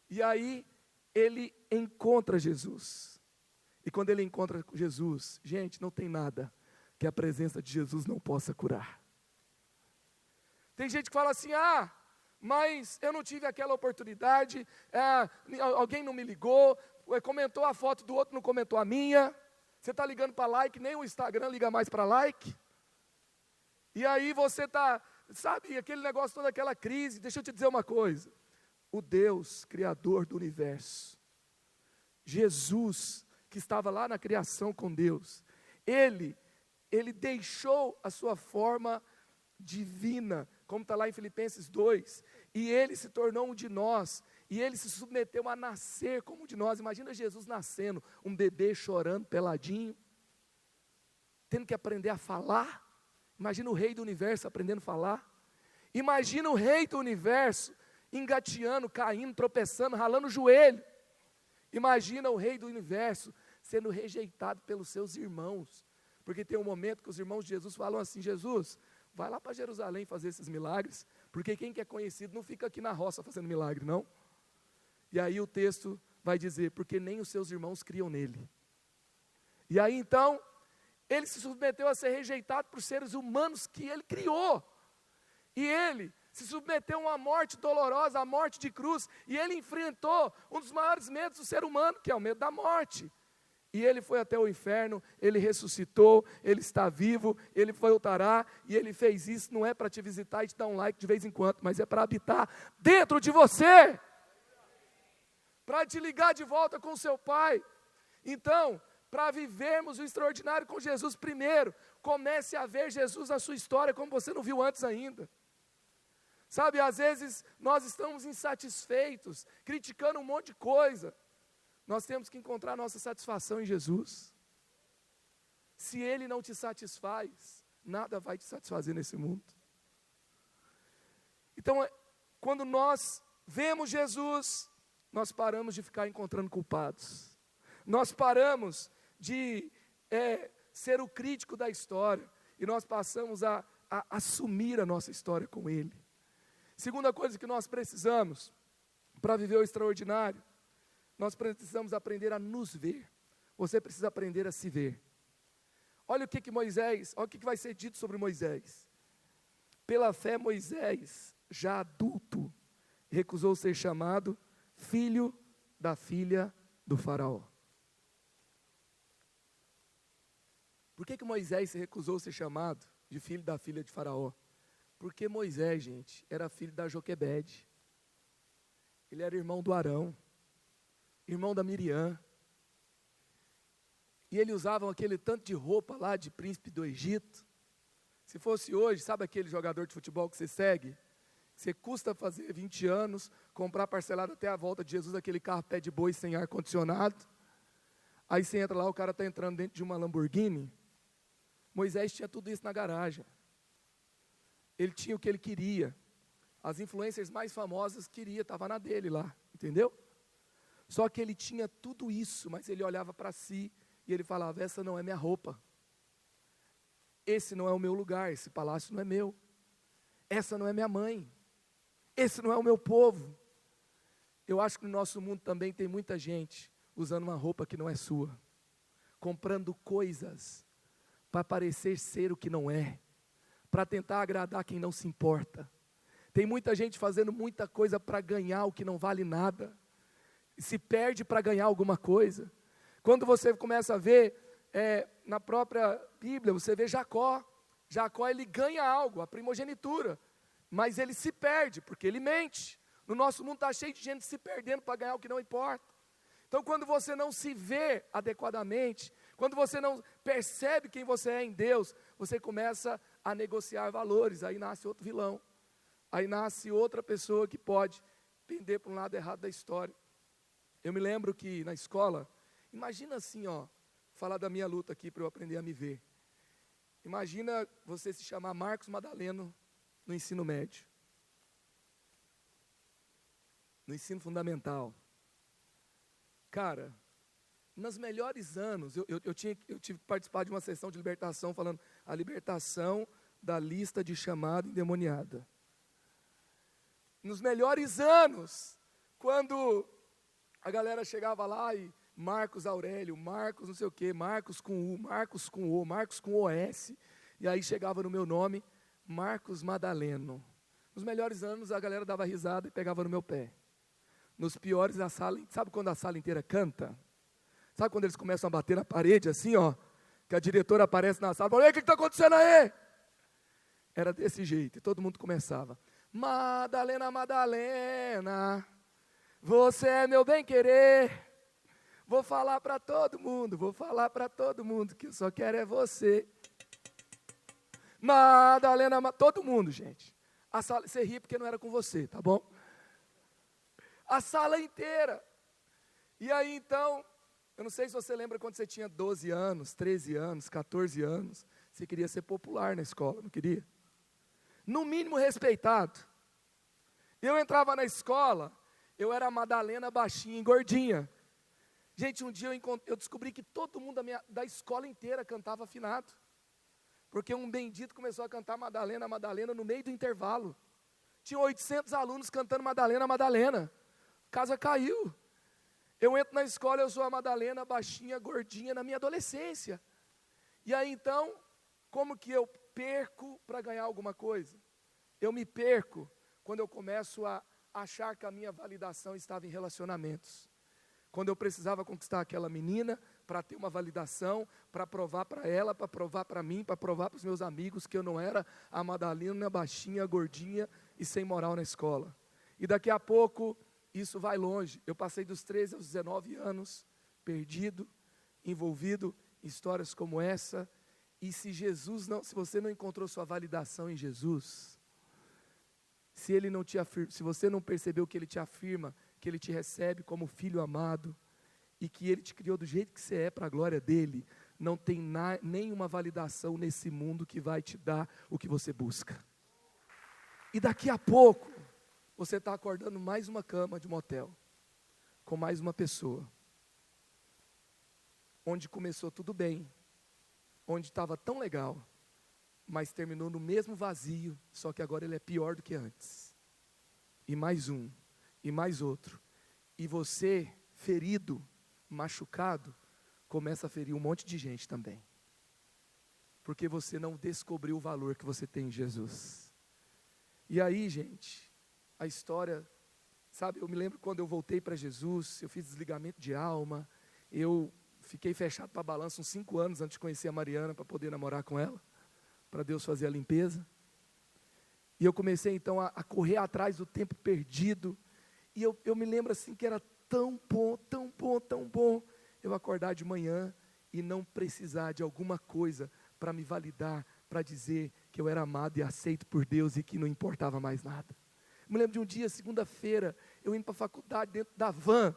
E aí, ele encontra Jesus. E quando ele encontra Jesus, gente, não tem nada que a presença de Jesus não possa curar. Tem gente que fala assim, mas eu não tive aquela oportunidade, alguém não me ligou, comentou a foto do outro, não comentou a minha, você está ligando para like, nem o Instagram liga mais para like, e aí você está, sabe, aquele negócio, toda aquela crise. Deixa eu te dizer uma coisa, o Deus criador do universo, Jesus, que estava lá na criação com Deus, Ele deixou a sua forma divina, como está lá em Filipenses 2, e Ele se tornou um de nós, e Ele se submeteu a nascer como um de nós. Imagina Jesus nascendo, um bebê chorando, peladinho, tendo que aprender a falar. Imagina o rei do universo aprendendo a falar. Imagina o rei do universo engateando, caindo, tropeçando, ralando o joelho. Imagina o rei do universo sendo rejeitado pelos seus irmãos, porque tem um momento que os irmãos de Jesus falam assim, Jesus, vai lá para Jerusalém fazer esses milagres, porque quem que é conhecido não fica aqui na roça fazendo milagre, não. E aí o texto vai dizer, porque nem os seus irmãos criam nele. E aí então, ele se submeteu a ser rejeitado por seres humanos que ele criou. E ele se submeteu a uma morte dolorosa, a morte de cruz, e ele enfrentou um dos maiores medos do ser humano, que é o medo da morte. E ele foi até o inferno, ele ressuscitou, ele está vivo, ele voltará, e ele fez isso, não é para te visitar e te dar um like de vez em quando, mas é para habitar dentro de você, para te ligar de volta com o seu Pai. Então, para vivermos o extraordinário com Jesus primeiro, comece a ver Jesus na sua história como você não viu antes ainda. Sabe, às vezes nós estamos insatisfeitos, criticando um monte de coisa. Nós temos que encontrar nossa satisfação em Jesus. Se Ele não te satisfaz, nada vai te satisfazer nesse mundo. Então, quando nós vemos Jesus, nós paramos de ficar encontrando culpados. Nós paramos de ser o crítico da história. E nós passamos a assumir a nossa história com Ele. Segunda coisa que nós precisamos para viver o extraordinário, nós precisamos aprender a nos ver. Você precisa aprender a se ver. Olha o que Moisés, olha o que vai ser dito sobre Moisés. Pela fé, Moisés, já adulto, recusou ser chamado filho da filha do faraó. Por que Moisés se recusou ser chamado de filho da filha de faraó? Porque Moisés, gente, era filho da Joquebede. Ele era irmão do Arão, irmão da Miriam. E eles usavam aquele tanto de roupa lá de príncipe do Egito. Se fosse hoje, sabe aquele jogador de futebol que você segue? Você custa fazer 20 anos, comprar parcelado até a volta de Jesus, aquele carro pé de boi sem ar-condicionado. Aí você entra lá, o cara está entrando dentro de uma Lamborghini. Moisés tinha tudo isso na garagem. Ele tinha o que ele queria. As influencers mais famosas queria, estava na dele lá, entendeu? Só que ele tinha tudo isso, mas ele olhava para si e ele falava, essa não é minha roupa. Esse não é o meu lugar, esse palácio não é meu. Essa não é minha mãe. Esse não é o meu povo. Eu acho que no nosso mundo também tem muita gente usando uma roupa que não é sua. Comprando coisas para parecer ser o que não é. Para tentar agradar quem não se importa. Tem muita gente fazendo muita coisa para ganhar o que não vale nada. E se perde para ganhar alguma coisa. Quando você começa a ver, na própria Bíblia, você vê Jacó. Jacó, ele ganha algo, a primogenitura. Mas ele se perde, porque ele mente. No nosso mundo está cheio de gente se perdendo para ganhar o que não importa. Então, quando você não se vê adequadamente, quando você não percebe quem você é em Deus, você começa a negociar valores, aí nasce outro vilão. Aí nasce outra pessoa que pode pender para um lado errado da história. Eu me lembro que na escola, imagina assim, falar da minha luta aqui para eu aprender a me ver. Imagina você se chamar Marcos Madaleno no ensino médio. No ensino fundamental. Cara, nos melhores anos, eu tive que participar de uma sessão de libertação, falando a libertação da lista de chamada endemoniada. Nos melhores anos, quando a galera chegava lá e Marcos Aurélio, Marcos não sei o quê, Marcos com U, Marcos com O, Marcos com OS, e aí chegava no meu nome, Marcos Madaleno. Nos melhores anos a galera dava risada e pegava no meu pé. Nos piores a sala, sabe quando a sala inteira canta? Sabe quando eles começam a bater na parede assim, que a diretora aparece na sala, fala, ei, o que está acontecendo aí? Era desse jeito, e todo mundo começava, Madalena, Madalena, você é meu bem-querer, vou falar para todo mundo que eu só quero é você. Madalena, todo mundo, gente. A sala, você ri porque não era com você, tá bom? A sala inteira. E aí então, eu não sei se você lembra quando você tinha 12 anos, 13 anos, 14 anos, você queria ser popular na escola, não queria? No mínimo respeitado. Eu entrava na escola, eu era a Madalena baixinha e gordinha. Gente, um dia eu descobri que todo mundo da escola inteira cantava afinado. Porque um bendito começou a cantar Madalena, Madalena no meio do intervalo. Tinha 800 alunos cantando Madalena, Madalena. A casa caiu. Eu entro na escola, eu sou a Madalena baixinha, gordinha na minha adolescência. E aí então, como que eu perco para ganhar alguma coisa? Eu me perco quando eu começo a achar que a minha validação estava em relacionamentos. Quando eu precisava conquistar aquela menina para ter uma validação, para provar para ela, para provar para mim, para provar para os meus amigos que eu não era a Madalena baixinha, gordinha e sem moral na escola. E daqui a pouco isso vai longe. Eu passei dos 13 aos 19 anos, perdido, envolvido em histórias como essa. E se você não encontrou sua validação em Jesus, se você não percebeu que Ele te afirma, que Ele te recebe como filho amado, e que Ele te criou do jeito que você é para a glória dEle, não tem nenhuma validação nesse mundo que vai te dar o que você busca. E daqui a pouco, você está acordando mais uma cama de motel, com mais uma pessoa, onde começou tudo bem, onde estava tão legal, mas terminou no mesmo vazio, só que agora ele é pior do que antes. E mais um, e mais outro. E você, ferido, machucado, começa a ferir um monte de gente também. Porque você não descobriu o valor que você tem em Jesus. E aí, gente, a história, sabe, eu me lembro quando eu voltei para Jesus, eu fiz desligamento de alma, eu fiquei fechado para balanço uns 5 anos antes de conhecer a Mariana, para poder namorar com ela, para Deus fazer a limpeza. E eu comecei então a correr atrás do tempo perdido. E eu me lembro assim que era tão bom, tão bom, tão bom, eu acordar de manhã e não precisar de alguma coisa para me validar, para dizer que eu era amado e aceito por Deus e que não importava mais nada. Eu me lembro de um dia, segunda-feira, eu indo para a faculdade dentro da van,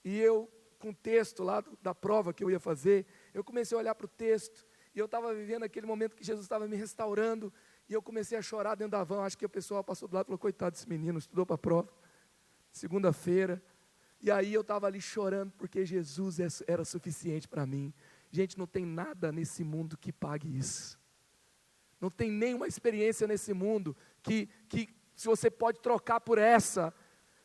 e eu, com o texto lá da prova que eu ia fazer, eu comecei a olhar para o texto, e eu estava vivendo aquele momento que Jesus estava me restaurando, e eu comecei a chorar dentro da van. Acho que o pessoal passou do lado e falou: coitado desse menino, estudou para a prova, segunda-feira, e aí eu estava ali chorando, porque Jesus era suficiente para mim. Gente, não tem nada nesse mundo que pague isso, não tem nenhuma experiência nesse mundo que se você pode trocar por essa,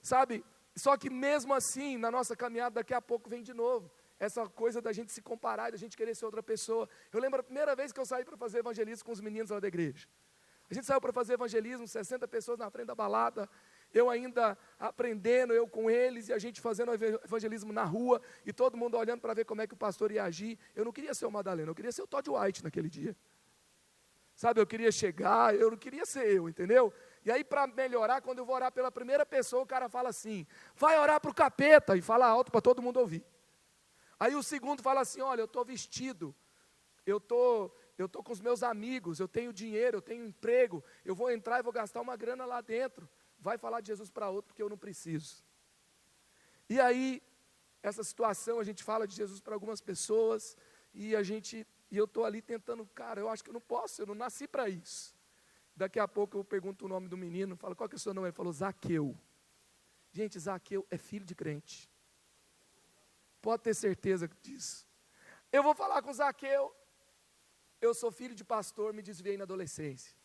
sabe? Só que mesmo assim, na nossa caminhada, daqui a pouco vem de novo essa coisa da gente se comparar, da gente querer ser outra pessoa. Eu lembro a primeira vez que eu saí para fazer evangelismo com os meninos lá da igreja. A gente saiu para fazer evangelismo, 60 pessoas na frente da balada, eu ainda aprendendo, eu com eles, e a gente fazendo evangelismo na rua, e todo mundo olhando para ver como é que o pastor ia agir. Eu não queria ser o Madalena, eu queria ser o Todd White naquele dia. Sabe, eu queria chegar, eu não queria ser eu, entendeu? E aí, para melhorar, quando eu vou orar pela primeira pessoa, o cara fala assim: vai orar para o capeta, e fala alto para todo mundo ouvir. Aí o segundo fala assim: olha, eu estou vestido, eu estou com os meus amigos, eu tenho dinheiro, eu tenho emprego, eu vou entrar e vou gastar uma grana lá dentro. Vai falar de Jesus para outro, porque eu não preciso. E aí, essa situação, a gente fala de Jesus para algumas pessoas, e eu estou ali tentando, cara, eu acho que eu não posso, eu não nasci para isso. Daqui a pouco eu pergunto o nome do menino, falo: qual que é o seu nome? Ele falou: Zaqueu. Gente, Zaqueu é filho de crente. Pode ter certeza disso. Eu vou falar com Zaqueu. Eu sou filho de pastor, me desviei na adolescência.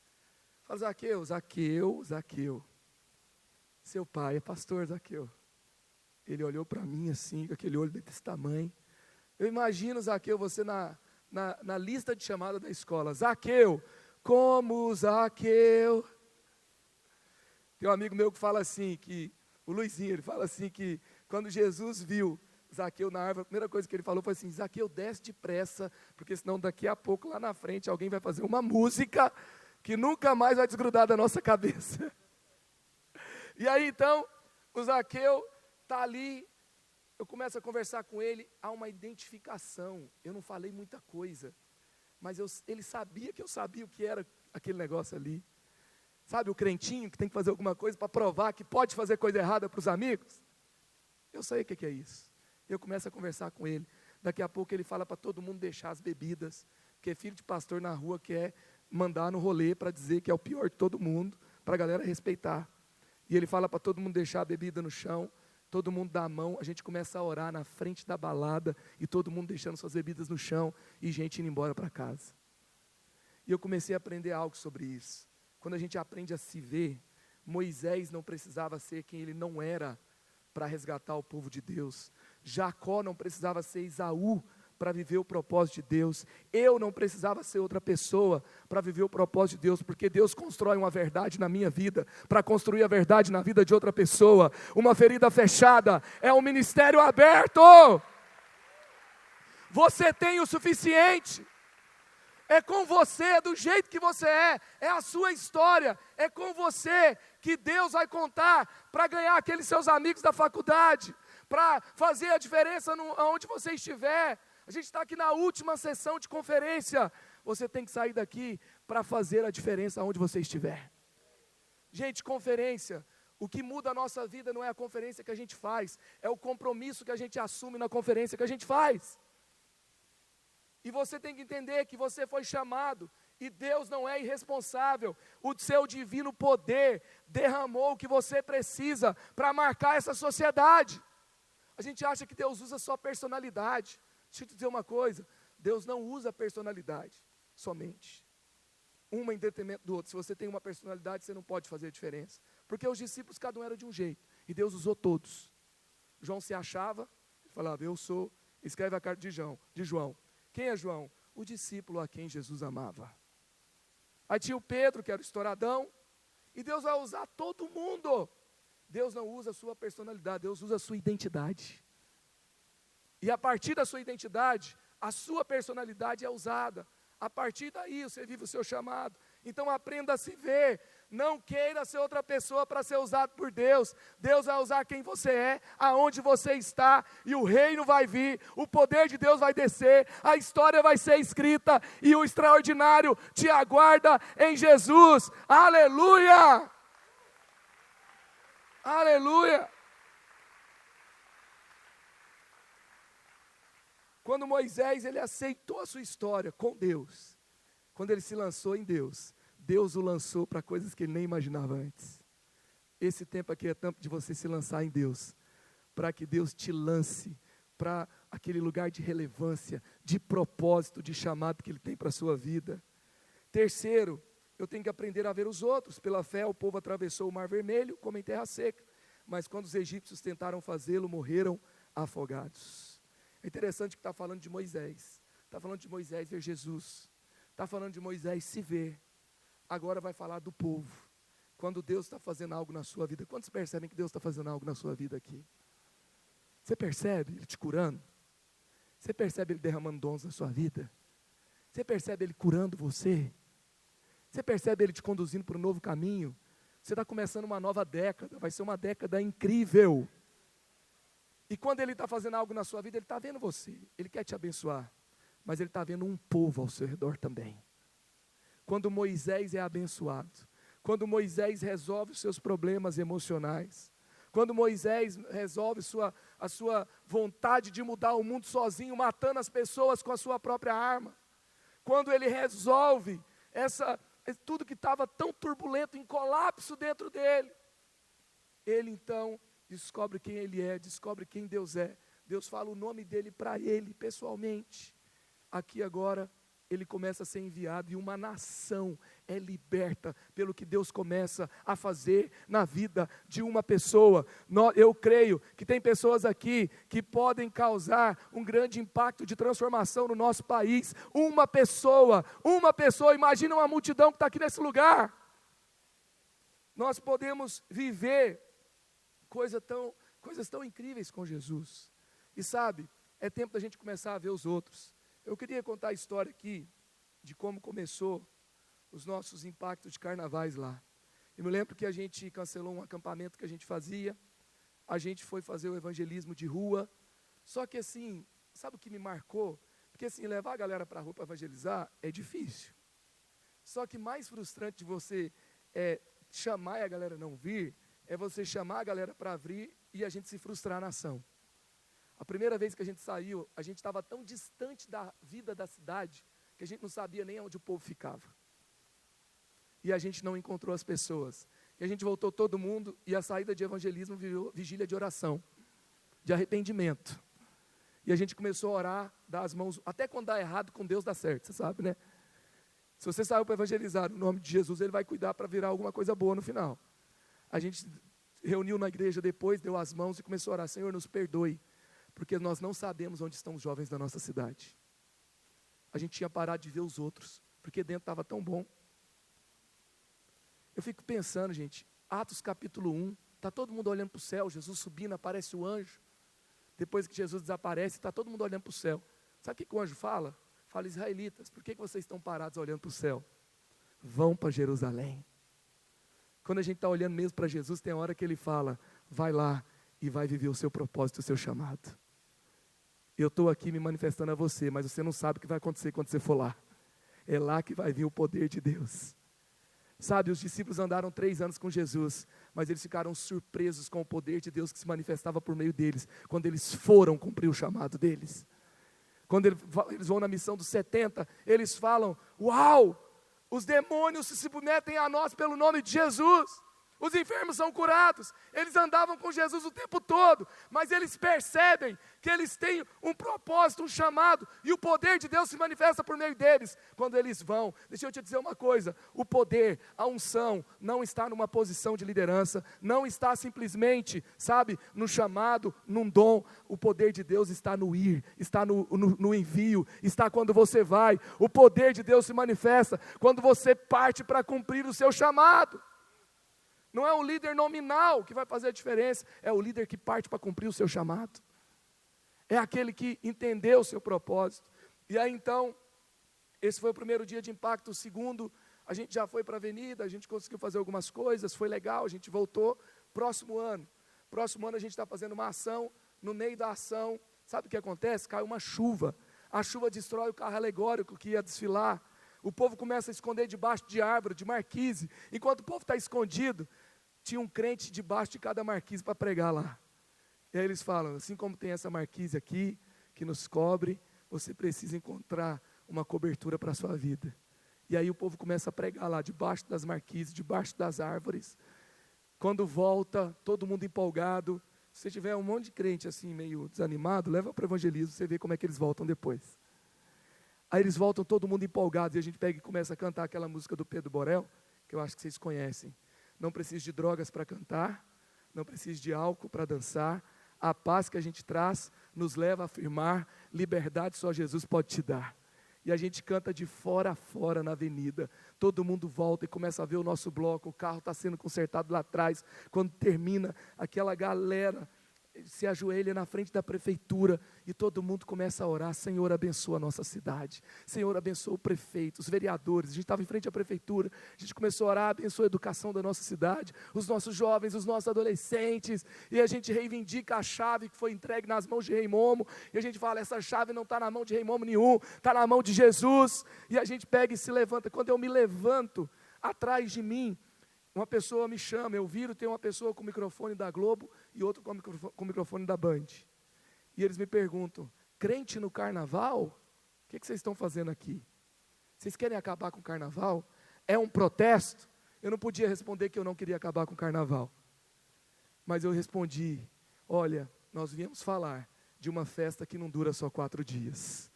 Falo: Zaqueu. Seu pai é pastor, Zaqueu. Ele olhou para mim assim, com aquele olho desse tamanho. Eu imagino, Zaqueu, você na lista de chamada da escola: Zaqueu, como Zaqueu. Tem um amigo meu que fala assim, o Luizinho, ele fala assim que quando Jesus viu Zaqueu na árvore, a primeira coisa que ele falou foi assim: Zaqueu, desce depressa, porque senão daqui a pouco lá na frente alguém vai fazer uma música que nunca mais vai desgrudar da nossa cabeça. E aí então, o Zaqueu está ali, eu começo a conversar com ele, há uma identificação. Eu não falei muita coisa, mas ele sabia que eu sabia o que era aquele negócio ali. Sabe o crentinho que tem que fazer alguma coisa para provar que pode fazer coisa errada para os amigos? Eu sei o que é isso. Eu começo a conversar com ele. Daqui a pouco ele fala para todo mundo deixar as bebidas, porque filho de pastor na rua quer mandar no rolê para dizer que é o pior de todo mundo, para a galera respeitar. E ele fala para todo mundo deixar a bebida no chão, todo mundo dá a mão, a gente começa a orar na frente da balada, e todo mundo deixando suas bebidas no chão, e gente indo embora para casa. E eu comecei a aprender algo sobre isso. Quando a gente aprende a se ver, Moisés não precisava ser quem ele não era para resgatar o povo de Deus. Jacó não precisava ser Esaú para viver o propósito de Deus. Eu não precisava ser outra pessoa para viver o propósito de Deus, porque Deus constrói uma verdade na minha vida, para construir a verdade na vida de outra pessoa. Uma ferida fechada é um ministério aberto. Você tem o suficiente. É com você, do jeito que você é a sua história, é com você que Deus vai contar para ganhar aqueles seus amigos da faculdade, para fazer a diferença onde você estiver. A gente está aqui na última sessão de conferência, você tem que sair daqui para fazer a diferença onde você estiver. Gente, conferência, o que muda a nossa vida não é a conferência que a gente faz, é o compromisso que a gente assume na conferência que a gente faz. E você tem que entender que você foi chamado, e Deus não é irresponsável. O seu divino poder derramou o que você precisa para marcar essa sociedade. A gente acha que Deus usa só personalidade. Deixa eu te dizer uma coisa, Deus não usa personalidade somente. Uma em detrimento do outro. Se você tem uma personalidade, você não pode fazer a diferença. Porque os discípulos, cada um era de um jeito, e Deus usou todos. João se achava, ele falava, eu sou, escreve a carta de João. Quem é João? O discípulo a quem Jesus amava. Aí tinha o Pedro, que era o estouradão, e Deus vai usar todo mundo. Deus não usa a sua personalidade, Deus usa a sua identidade. E a partir da sua identidade, a sua personalidade é usada. A partir daí você vive o seu chamado. Então aprenda a se ver. Não queira ser outra pessoa para ser usado por Deus. Deus vai usar quem você é, aonde você está, e o reino vai vir, o poder de Deus vai descer, a história vai ser escrita, e o extraordinário te aguarda em Jesus. Aleluia! Aleluia! Quando Moisés, ele aceitou a sua história com Deus, quando ele se lançou em Deus, Deus o lançou para coisas que ele nem imaginava antes. Esse tempo aqui é tempo de você se lançar em Deus, para que Deus te lance para aquele lugar de relevância, de propósito, de chamado que Ele tem para a sua vida. Terceiro, eu tenho que aprender a ver os outros. Pela fé o povo atravessou o mar vermelho como em terra seca, mas quando os egípcios tentaram fazê-lo, morreram afogados. É interessante que está falando de Moisés, está falando de Moisés ver Jesus, está falando de Moisés se ver. Agora vai falar do povo, quando Deus está fazendo algo na sua vida. Quantos percebem que Deus está fazendo algo na sua vida aqui? Você percebe Ele te curando? Você percebe Ele derramando dons na sua vida? Você percebe Ele curando você? Você percebe Ele te conduzindo para um novo caminho? Você está começando uma nova década, vai ser uma década incrível. E quando Ele está fazendo algo na sua vida, Ele está vendo você, Ele quer te abençoar, mas Ele está vendo um povo ao seu redor também. Quando Moisés é abençoado, quando Moisés resolve os seus problemas emocionais, quando Moisés resolve a sua vontade de mudar o mundo sozinho, matando as pessoas com a sua própria arma, quando ele resolve tudo que estava tão turbulento, em colapso dentro dele, ele então descobre quem ele é, descobre quem Deus é. Deus fala o nome dele para ele pessoalmente. Aqui agora ele começa a ser enviado e uma nação é liberta pelo que Deus começa a fazer na vida de uma pessoa. Eu creio que tem pessoas aqui que podem causar um grande impacto de transformação no nosso país. Uma pessoa, imagina uma multidão que está aqui nesse lugar. Nós podemos viver coisas tão incríveis com Jesus. E sabe, é tempo da gente começar a ver os outros. Eu queria contar a história aqui de como começou os nossos impactos de carnavais lá. Eu me lembro que a gente cancelou um acampamento que a gente fazia, a gente foi fazer o evangelismo de rua, só que assim, sabe o que me marcou? Porque assim, levar a galera para a rua para evangelizar é difícil. Só que mais frustrante de você chamar e a galera não vir, é você chamar a galera para vir e a gente se frustrar na ação. A primeira vez que a gente saiu, a gente estava tão distante da vida da cidade, que a gente não sabia nem onde o povo ficava. E a gente não encontrou as pessoas. E a gente voltou todo mundo, e a saída de evangelismo virou vigília de oração, de arrependimento. E a gente começou a orar, dar as mãos, até quando dá errado, com Deus dá certo, você sabe, né? Se você saiu para evangelizar no nome de Jesus, Ele vai cuidar para virar alguma coisa boa no final. A gente reuniu na igreja depois, deu as mãos e começou a orar, Senhor, nos perdoe, porque nós não sabemos onde estão os jovens da nossa cidade. A gente tinha parado de ver os outros, porque dentro estava tão bom. Eu fico pensando, gente, Atos capítulo 1, está todo mundo olhando para o céu, Jesus subindo, aparece o anjo. Depois que Jesus desaparece, está todo mundo olhando para o céu. Sabe o que o anjo fala? Fala: israelitas, por que vocês estão parados olhando para o céu? Vão para Jerusalém. Quando a gente está olhando mesmo para Jesus, tem a hora que ele fala: vai lá e vai viver o seu propósito, o seu chamado. Eu estou aqui me manifestando a você, mas você não sabe o que vai acontecer quando você for lá. É lá que vai vir o poder de Deus. Sabe, os discípulos andaram 3 anos com Jesus, mas eles ficaram surpresos com o poder de Deus que se manifestava por meio deles, quando eles foram cumprir o chamado deles. Quando eles vão na missão dos 70, eles falam: uau, os demônios se submetem a nós pelo nome de Jesus. Os enfermos são curados. Eles andavam com Jesus o tempo todo, mas eles percebem que eles têm um propósito, um chamado, e o poder de Deus se manifesta por meio deles, quando eles vão. Deixa eu te dizer uma coisa: o poder, a unção, não está numa posição de liderança, não está simplesmente, sabe, no chamado, num dom. O poder de Deus está no ir, está no envio, está quando você vai. O poder de Deus se manifesta quando você parte para cumprir o seu chamado. Não é o líder nominal que vai fazer a diferença, é o líder que parte para cumprir o seu chamado. É aquele que entendeu o seu propósito. E aí então, esse foi o primeiro dia de impacto. O segundo, a gente já foi para a avenida, a gente conseguiu fazer algumas coisas, foi legal, a gente voltou. Próximo ano a gente está fazendo uma ação. No meio da ação, sabe o que acontece? Cai uma chuva. A chuva destrói o carro alegórico que ia desfilar. O povo começa a esconder debaixo de árvore, de marquise. Enquanto o povo está escondido, tinha um crente debaixo de cada marquise para pregar lá. E aí eles falam: assim como tem essa marquise aqui, que nos cobre, você precisa encontrar uma cobertura para a sua vida. E aí o povo começa a pregar lá, debaixo das marquises, debaixo das árvores. Quando volta, todo mundo empolgado. Se você tiver um monte de crente assim, meio desanimado, leva para o evangelismo, você vê como é que eles voltam depois. Aí eles voltam todo mundo empolgado, e a gente pega e começa a cantar aquela música do Pedro Borel, que eu acho que vocês conhecem. Não precisa de drogas para cantar, não precisa de álcool para dançar. A paz que a gente traz nos leva a afirmar: liberdade só Jesus pode te dar. E a gente canta de fora a fora na avenida. Todo mundo volta e começa a ver o nosso bloco. O carro está sendo consertado lá atrás. Quando termina, aquela galera se ajoelha na frente da prefeitura e todo mundo começa a orar: Senhor, abençoa a nossa cidade, Senhor, abençoa o prefeito, os vereadores. A gente estava em frente à prefeitura, a gente começou a orar: abençoa a educação da nossa cidade, os nossos jovens, os nossos adolescentes. E a gente reivindica a chave que foi entregue nas mãos de Rei Momo, e a gente fala: essa chave não está na mão de Rei Momo nenhum, está na mão de Jesus. E a gente pega e se levanta. Quando eu me levanto, atrás de mim uma pessoa me chama, eu viro, tem uma pessoa com o microfone da Globo e outro com o microfone da Band. E eles me perguntam: crente no carnaval? O que vocês estão fazendo aqui? Vocês querem acabar com o carnaval? É um protesto? Eu não podia responder que eu não queria acabar com o carnaval. Mas eu respondi: olha, nós viemos falar de uma festa que não dura só 4 dias.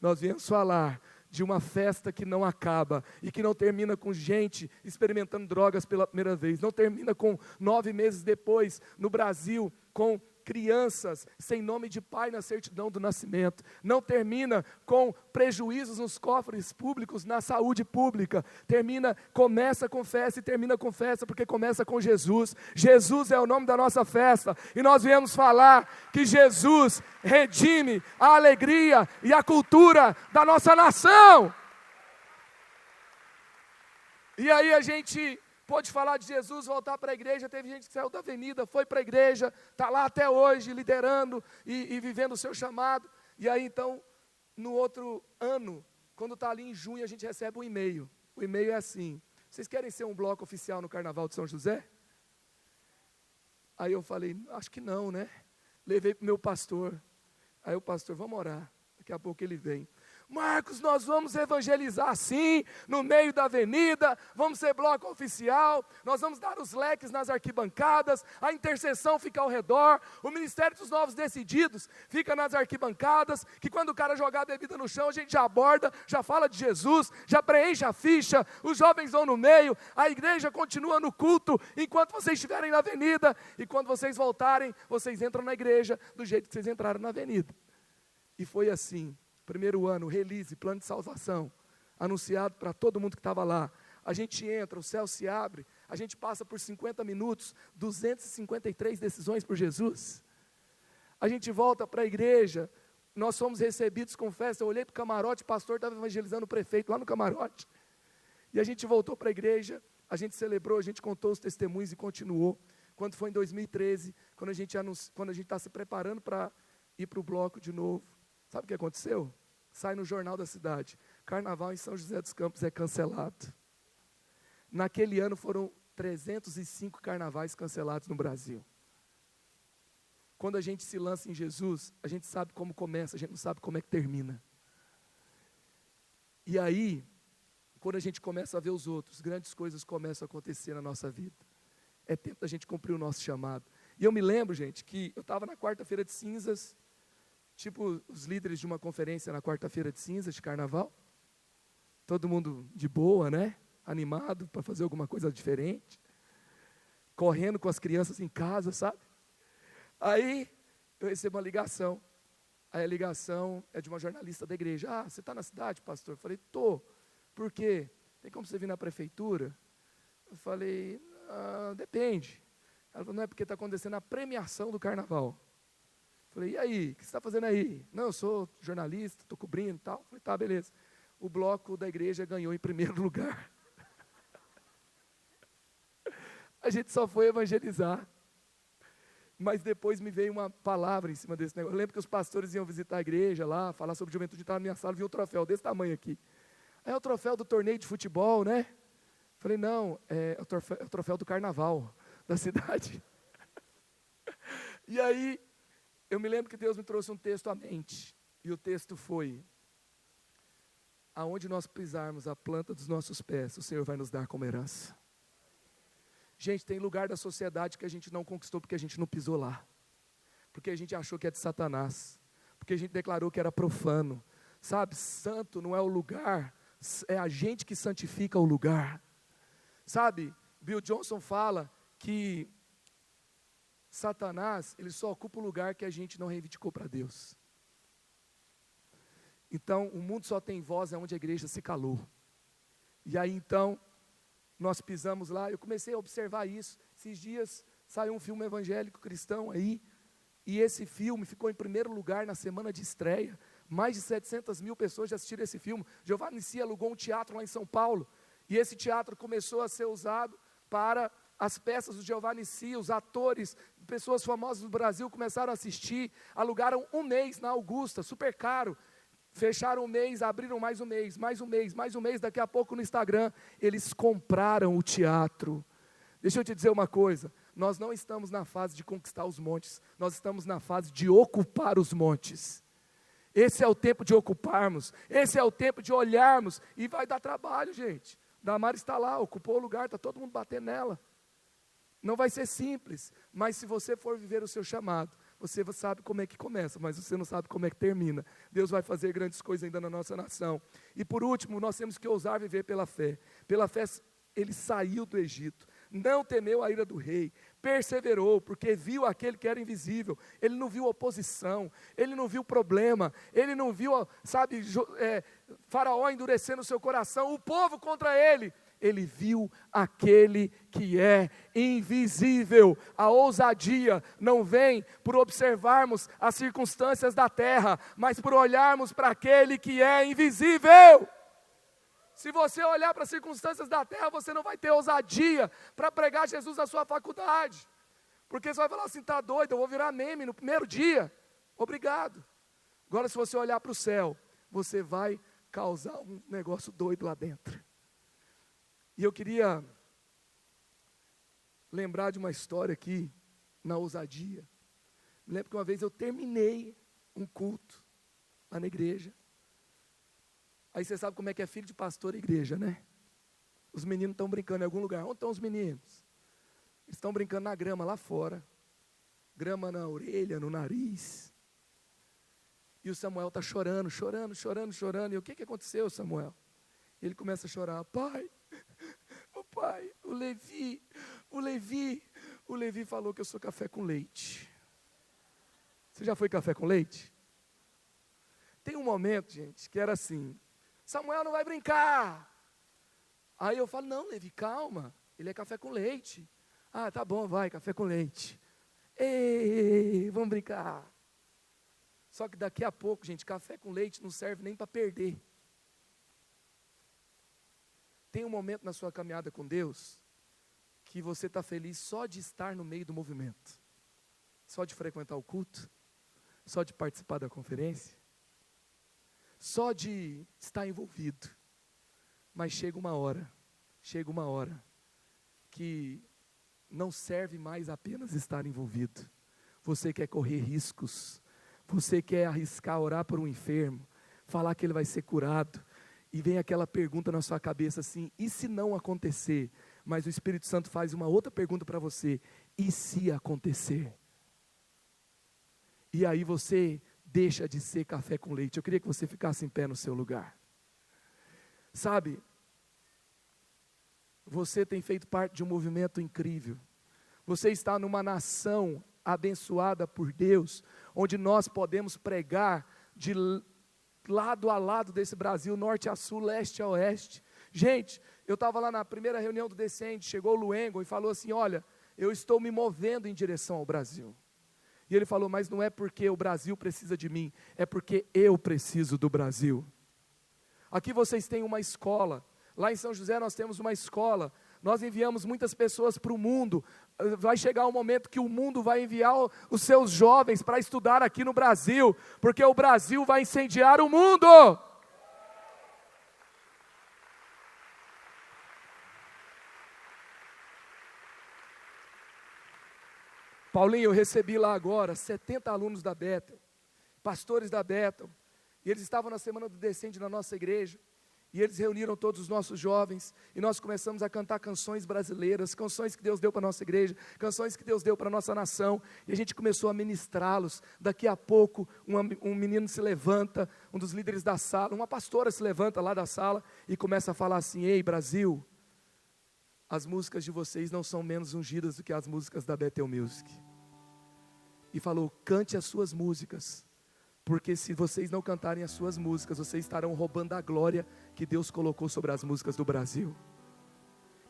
Nós viemos falar de uma festa que não acaba e que não termina com gente experimentando drogas pela primeira vez, não termina com 9 meses depois no Brasil com crianças sem nome de pai na certidão do nascimento, não termina com prejuízos nos cofres públicos, na saúde pública, começa com festa e termina com festa, porque começa com Jesus. Jesus é o nome da nossa festa, e nós viemos falar que Jesus redime a alegria e a cultura da nossa nação. E aí a gente pôde falar de Jesus, voltar para a igreja. Teve gente que saiu da avenida, foi para a igreja, está lá até hoje, liderando e vivendo o seu chamado. E aí então, no outro ano, quando está ali em junho, a gente recebe um e-mail. O e-mail é assim: vocês querem ser um bloco oficial no Carnaval de São José? Aí eu falei: acho que não, né? Levei para o meu pastor. Aí o pastor: vamos orar, daqui a pouco ele vem. Marcos, nós vamos evangelizar sim, no meio da avenida, vamos ser bloco oficial, nós vamos dar os leques nas arquibancadas, a intercessão fica ao redor, o Ministério dos Novos Decididos fica nas arquibancadas, que quando o cara jogar a bebida no chão, a gente já aborda, já fala de Jesus, já preenche a ficha, os jovens vão no meio, a igreja continua no culto, enquanto vocês estiverem na avenida, e quando vocês voltarem, vocês entram na igreja do jeito que vocês entraram na avenida. E foi assim. Primeiro ano, release, plano de salvação, anunciado para todo mundo que estava lá. A gente entra, o céu se abre, a gente passa por 50 minutos, 253 decisões por Jesus. A gente volta para a igreja, nós fomos recebidos com festa. Eu olhei para o camarote, o pastor estava evangelizando o prefeito lá no camarote. E a gente voltou para a igreja, a gente celebrou, a gente contou os testemunhos e continuou. Quando foi em 2013, quando a gente está se preparando para ir para o bloco de novo, sabe o que aconteceu? Sai no jornal da cidade: Carnaval em São José dos Campos é cancelado. Naquele ano foram 305 carnavais cancelados no Brasil. Quando a gente se lança em Jesus, a gente sabe como começa, a gente não sabe como é que termina. E aí, quando a gente começa a ver os outros, grandes coisas começam a acontecer na nossa vida. É tempo da gente cumprir o nosso chamado. E eu me lembro, gente, que eu estava na quarta-feira de cinzas, tipo os líderes de uma conferência na quarta-feira de cinzas de carnaval. Todo mundo de boa, né? Animado para fazer alguma coisa diferente. Correndo com as crianças em casa, sabe? Aí eu recebo uma ligação. Aí a ligação é de uma jornalista da igreja. Ah, você está na cidade, pastor? Eu falei, estou. Por quê? Tem como você vir na prefeitura? Eu falei, depende. Ela falou, não, é porque está acontecendo a premiação do carnaval. Eu falei, e aí, o que você está fazendo aí? Não, eu sou jornalista, estou cobrindo e tal. Eu falei, tá, beleza. O bloco da igreja ganhou em primeiro lugar. A gente só foi evangelizar. Mas depois me veio uma palavra em cima desse negócio. Eu lembro que os pastores iam visitar a igreja lá, falar sobre juventude, estava na minha sala, vi um troféu desse tamanho aqui. Aí é o troféu do torneio de futebol, né? Falei, não, é o troféu do carnaval da cidade. E aí, eu me lembro que Deus me trouxe um texto à mente. E o texto foi: aonde nós pisarmos a planta dos nossos pés, o Senhor vai nos dar como herança. Gente, tem lugar da sociedade que a gente não conquistou porque a gente não pisou lá. Porque a gente achou que é de Satanás. Porque a gente declarou que era profano. Sabe, santo não é o lugar, é a gente que santifica o lugar. Sabe, Bill Johnson fala que Satanás, ele só ocupa o lugar que a gente não reivindicou para Deus. Então, o mundo só tem voz onde a igreja se calou. E aí, então, nós pisamos lá, eu comecei a observar isso. Esses dias saiu um filme evangélico cristão aí, e esse filme ficou em primeiro lugar na semana de estreia. Mais de 700 mil pessoas já assistiram esse filme. Jeová Nissi alugou um teatro lá em São Paulo, e esse teatro começou a ser usado para as peças do Jeová Nissi. Os atores, pessoas famosas do Brasil começaram a assistir, alugaram um mês na Augusta, super caro. Fecharam um mês, abriram mais um mês, mais um mês, mais um mês. Daqui a pouco no Instagram, eles compraram o teatro. Deixa eu te dizer uma coisa, nós não estamos na fase de conquistar os montes, nós estamos na fase de ocupar os montes. Esse é o tempo de ocuparmos, esse é o tempo de olharmos, e vai dar trabalho, gente. Damara está lá, ocupou o lugar, está todo mundo batendo nela. Não vai ser simples, mas se você for viver o seu chamado, você sabe como é que começa, mas você não sabe como é que termina. Deus vai fazer grandes coisas ainda na nossa nação. E por último, nós temos que ousar viver pela fé. Pela fé, ele saiu do Egito, não temeu a ira do rei, perseverou, porque viu aquele que era invisível. Ele não viu oposição, ele não viu problema, ele não viu, sabe, Faraó endurecendo o seu coração, o povo contra ele. Ele viu aquele que é invisível. A ousadia não vem por observarmos as circunstâncias da terra, mas por olharmos para aquele que é invisível. Se você olhar para as circunstâncias da terra, você não vai ter ousadia para pregar Jesus na sua faculdade. Porque você vai falar assim, está doido, eu vou virar meme no primeiro dia. Obrigado. Agora, se você olhar para o céu, você vai causar um negócio doido lá dentro. E eu queria lembrar de uma história aqui, na ousadia. Me lembro que uma vez eu terminei um culto lá na igreja. Aí você sabe como é que é filho de pastor e igreja, né? Os meninos estão brincando em algum lugar. Onde estão os meninos? Eles estão brincando na grama lá fora. Grama na orelha, no nariz. E o Samuel está chorando. E o que aconteceu, Samuel? Ele começa a chorar. Pai, o Levi falou que eu sou café com leite. Você já foi café com leite? Tem um momento, gente, que era assim, Samuel não vai brincar. Aí eu falo, não, Levi, calma, ele é café com leite. Ah, tá bom, vai, café com leite. Ei, vamos brincar. Só que daqui a pouco, gente, café com leite não serve nem para perder. Tem um momento na sua caminhada com Deus que você está feliz só de estar no meio do movimento, só de frequentar o culto, só de participar da conferência, só de estar envolvido. Mas chega uma hora que não serve mais apenas estar envolvido. Você quer correr riscos, você quer arriscar orar por um enfermo, falar que ele vai ser curado, e vem aquela pergunta na sua cabeça assim, e se não acontecer? Mas o Espírito Santo faz uma outra pergunta para você, e se acontecer? E aí você deixa de ser café com leite. Eu queria que você ficasse em pé no seu lugar. Sabe, você tem feito parte de um movimento incrível. Você está numa nação abençoada por Deus, onde nós podemos pregar de lado a lado desse Brasil, norte a sul, leste a oeste. Gente, eu estava lá na primeira reunião do Descende, chegou o Luengo e falou assim, olha, eu estou me movendo em direção ao Brasil. E ele falou, mas não é porque o Brasil precisa de mim, é porque eu preciso do Brasil. Aqui vocês têm uma escola, lá em São José nós temos uma escola, nós enviamos muitas pessoas para o mundo, vai chegar um momento que o mundo vai enviar os seus jovens para estudar aqui no Brasil, porque o Brasil vai incendiar o mundo. Paulinho, eu recebi lá agora 70 alunos da Bethel, pastores da Bethel, e eles estavam na semana do Descende na nossa igreja, e eles reuniram todos os nossos jovens, e nós começamos a cantar canções brasileiras, canções que Deus deu para a nossa igreja, canções que Deus deu para a nossa nação, e a gente começou a ministrá-los. Daqui a pouco, um menino se levanta, um dos líderes da sala, uma pastora se levanta lá da sala, e começa a falar assim, ei Brasil, as músicas de vocês não são menos ungidas do que as músicas da Bethel Music. E falou, cante as suas músicas, porque se vocês não cantarem as suas músicas, vocês estarão roubando a glória que Deus colocou sobre as músicas do Brasil.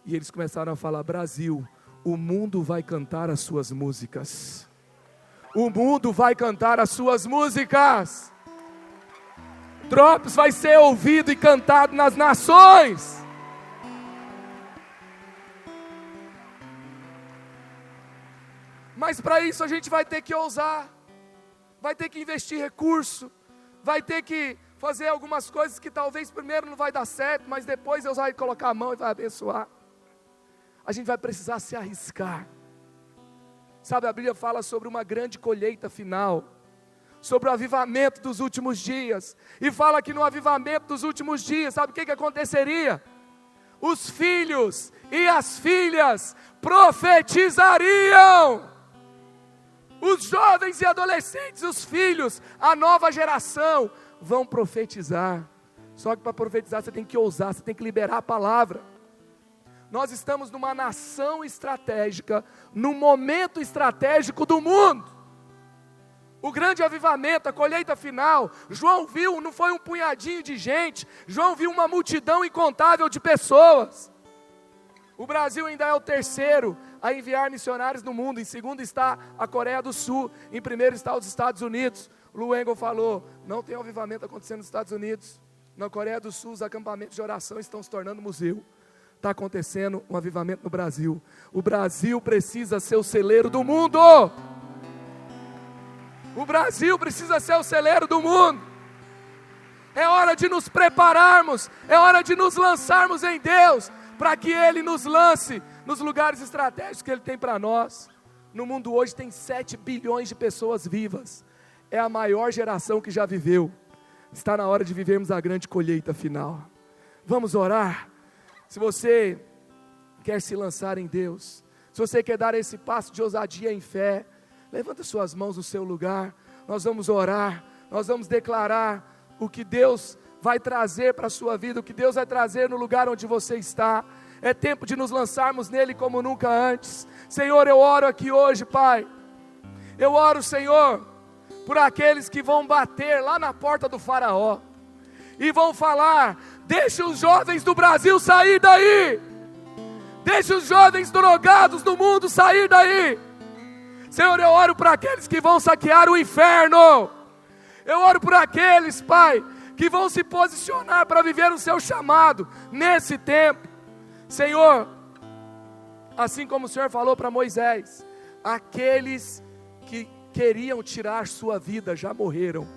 E eles começaram a falar, Brasil, o mundo vai cantar as suas músicas. O mundo vai cantar as suas músicas. Drops vai ser ouvido e cantado nas nações. Mas para isso a gente vai ter que ousar. Vai ter que investir recurso, vai ter que fazer algumas coisas que talvez primeiro não vai dar certo, mas depois Deus vai colocar a mão e vai abençoar. A gente vai precisar se arriscar. Sabe, a Bíblia fala sobre uma grande colheita final, sobre o avivamento dos últimos dias, e fala que no avivamento dos últimos dias, sabe o que aconteceria? Os filhos e as filhas profetizariam. Os jovens e adolescentes, os filhos, a nova geração vão profetizar. Só que para profetizar você tem que ousar, você tem que liberar a palavra. Nós estamos numa nação estratégica, num momento estratégico do mundo. O grande avivamento, a colheita final, João viu, não foi um punhadinho de gente, João viu uma multidão incontável de pessoas. O Brasil ainda é o terceiro a enviar missionários no mundo. Em segundo está a Coreia do Sul. Em primeiro está os Estados Unidos. Luengo falou, não tem um avivamento acontecendo nos Estados Unidos. Na Coreia do Sul os acampamentos de oração estão se tornando museu. Está acontecendo um avivamento no Brasil. O Brasil precisa ser o celeiro do mundo. O Brasil precisa ser o celeiro do mundo. É hora de nos prepararmos. É hora de nos lançarmos em Deus, para que Ele nos lance nos lugares estratégicos que Ele tem para nós. No mundo hoje tem 7 bilhões de pessoas vivas. É a maior geração que já viveu. Está na hora de vivermos a grande colheita final. Vamos orar. Se você quer se lançar em Deus, se você quer dar esse passo de ousadia em fé, levanta suas mãos no seu lugar. Nós vamos orar, nós vamos declarar o que Deus vai trazer para a sua vida, o que Deus vai trazer no lugar onde você está. É tempo de nos lançarmos nele como nunca antes. Senhor, eu oro aqui hoje, Pai. Eu oro, Senhor, por aqueles que vão bater lá na porta do faraó e vão falar, deixa os jovens do Brasil sair daí. Deixa os jovens drogados do mundo sair daí. Senhor, eu oro para aqueles que vão saquear o inferno. Eu oro por aqueles, Pai, que vão se posicionar para viver o seu chamado nesse tempo. Senhor, assim como o Senhor falou para Moisés, aqueles que queriam tirar sua vida já morreram.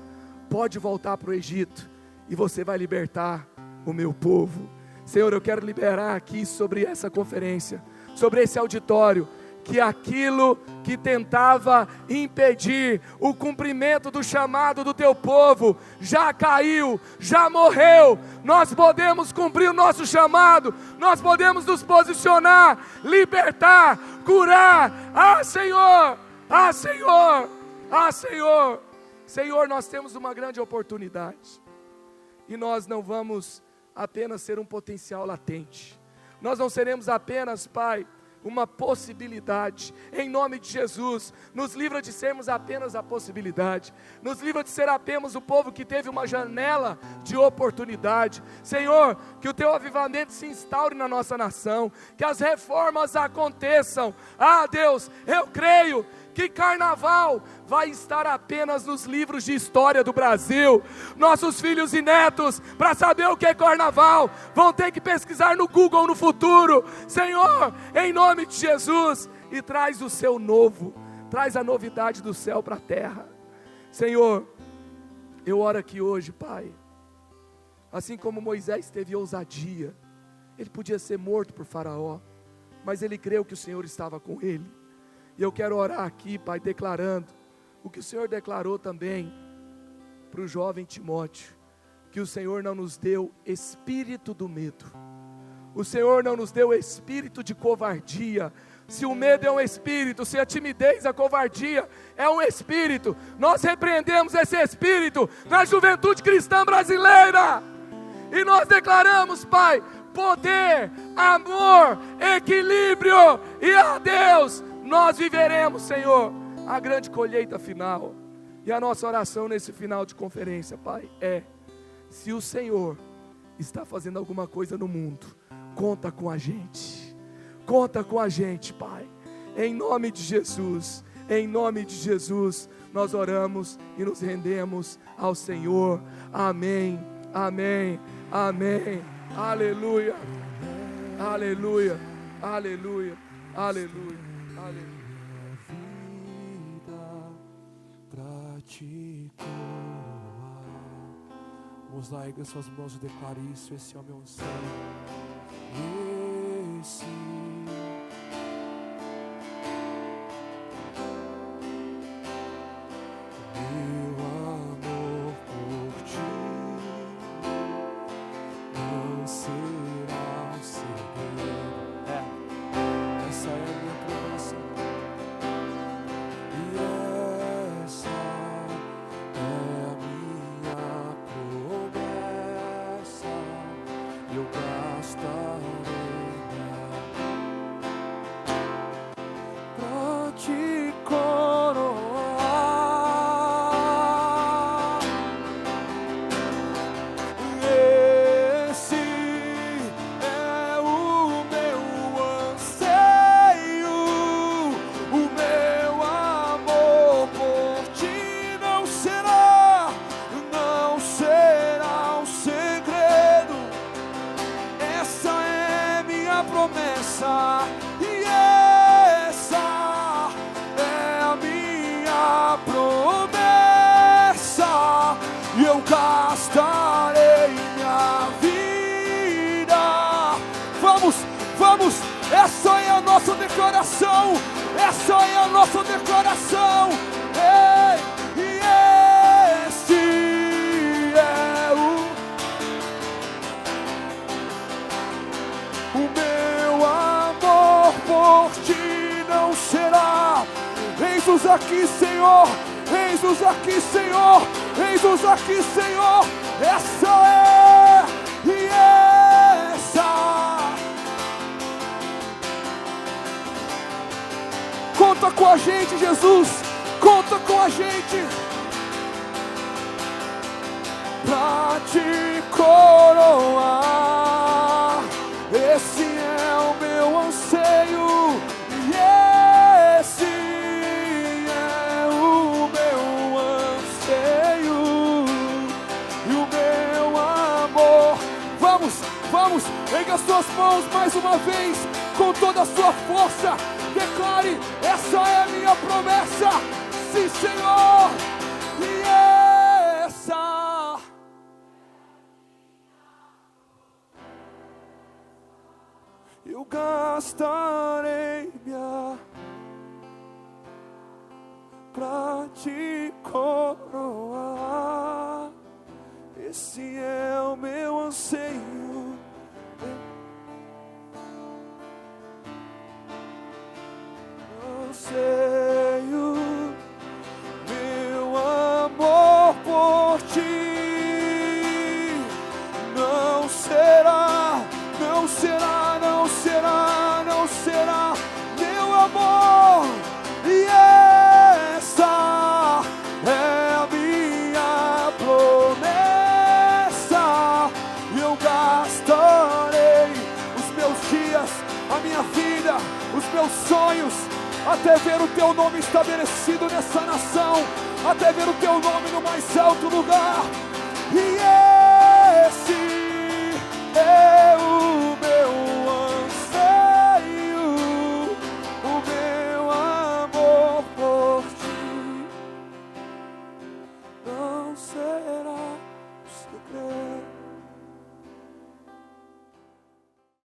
Pode voltar para o Egito e você vai libertar o meu povo. Senhor, eu quero liberar aqui sobre essa conferência, sobre esse auditório, que aquilo que tentava impedir o cumprimento do chamado do teu povo, já caiu, já morreu. Nós podemos cumprir o nosso chamado, nós podemos nos posicionar, libertar, curar. Senhor, Senhor, Senhor. Senhor, nós temos uma grande oportunidade, e nós não vamos apenas ser um potencial latente, nós não seremos apenas, Pai, uma possibilidade. Em nome de Jesus, nos livra de sermos apenas a possibilidade, nos livra de ser apenas o povo que teve uma janela de oportunidade. Senhor, que o teu avivamento se instaure na nossa nação, que as reformas aconteçam. Deus, eu creio que carnaval vai estar apenas nos livros de história do Brasil. Nossos filhos e netos, para saber o que é carnaval, vão ter que pesquisar no Google no futuro. Senhor, em nome de Jesus, e traz o seu novo, traz a novidade do céu para a terra. Senhor, eu oro aqui hoje, Pai, assim como Moisés teve ousadia, ele podia ser morto por Faraó, mas ele creu que o Senhor estava com ele. E eu quero orar aqui, Pai, declarando o que o Senhor declarou também para o jovem Timóteo, que o Senhor não nos deu espírito do medo, o Senhor não nos deu espírito de covardia. Se o medo é um espírito, se a timidez, a covardia é um espírito, nós repreendemos esse espírito na juventude cristã brasileira, e nós declaramos, Pai, poder, amor, equilíbrio, e Deus, nós viveremos, Senhor, a grande colheita final. E a nossa oração nesse final de conferência, Pai, se o Senhor está fazendo alguma coisa no mundo, conta com a gente, Pai, em nome de Jesus, nós oramos e nos rendemos ao Senhor. Amém, amém, amém, aleluia, aleluia, aleluia, aleluia. Pra te coroar. Vamos lá, erga suas mãos e declare isso. Esse é o meu anseio. Esse meu amor por ti não será um segredo. Essa é a minha promessa. Essa é a nossa declaração. Essa é a nossa declaração. E esse é o meu amor por ti não será. Eis-nos aqui, Senhor. Eis-nos aqui, Senhor. Eis-nos aqui, Senhor. Essa é e essa. Conta com a gente, Jesus. Conta com a gente. Pra te coroar. Esse é o meu anseio. E esse é o meu anseio. da sua força. Declare: essa é a minha promessa. Sim, Senhor. E essa eu gastarei minha pra te coroar. Esse é o meu anseio. Anseio, meu amor por ti. Não será, não será, não será, não será meu amor. E essa é a minha promessa. Eu gastarei os meus dias, a minha vida, os meus sonhos, até ver o teu nome estabelecido nessa nação, até ver o teu nome no mais alto lugar. E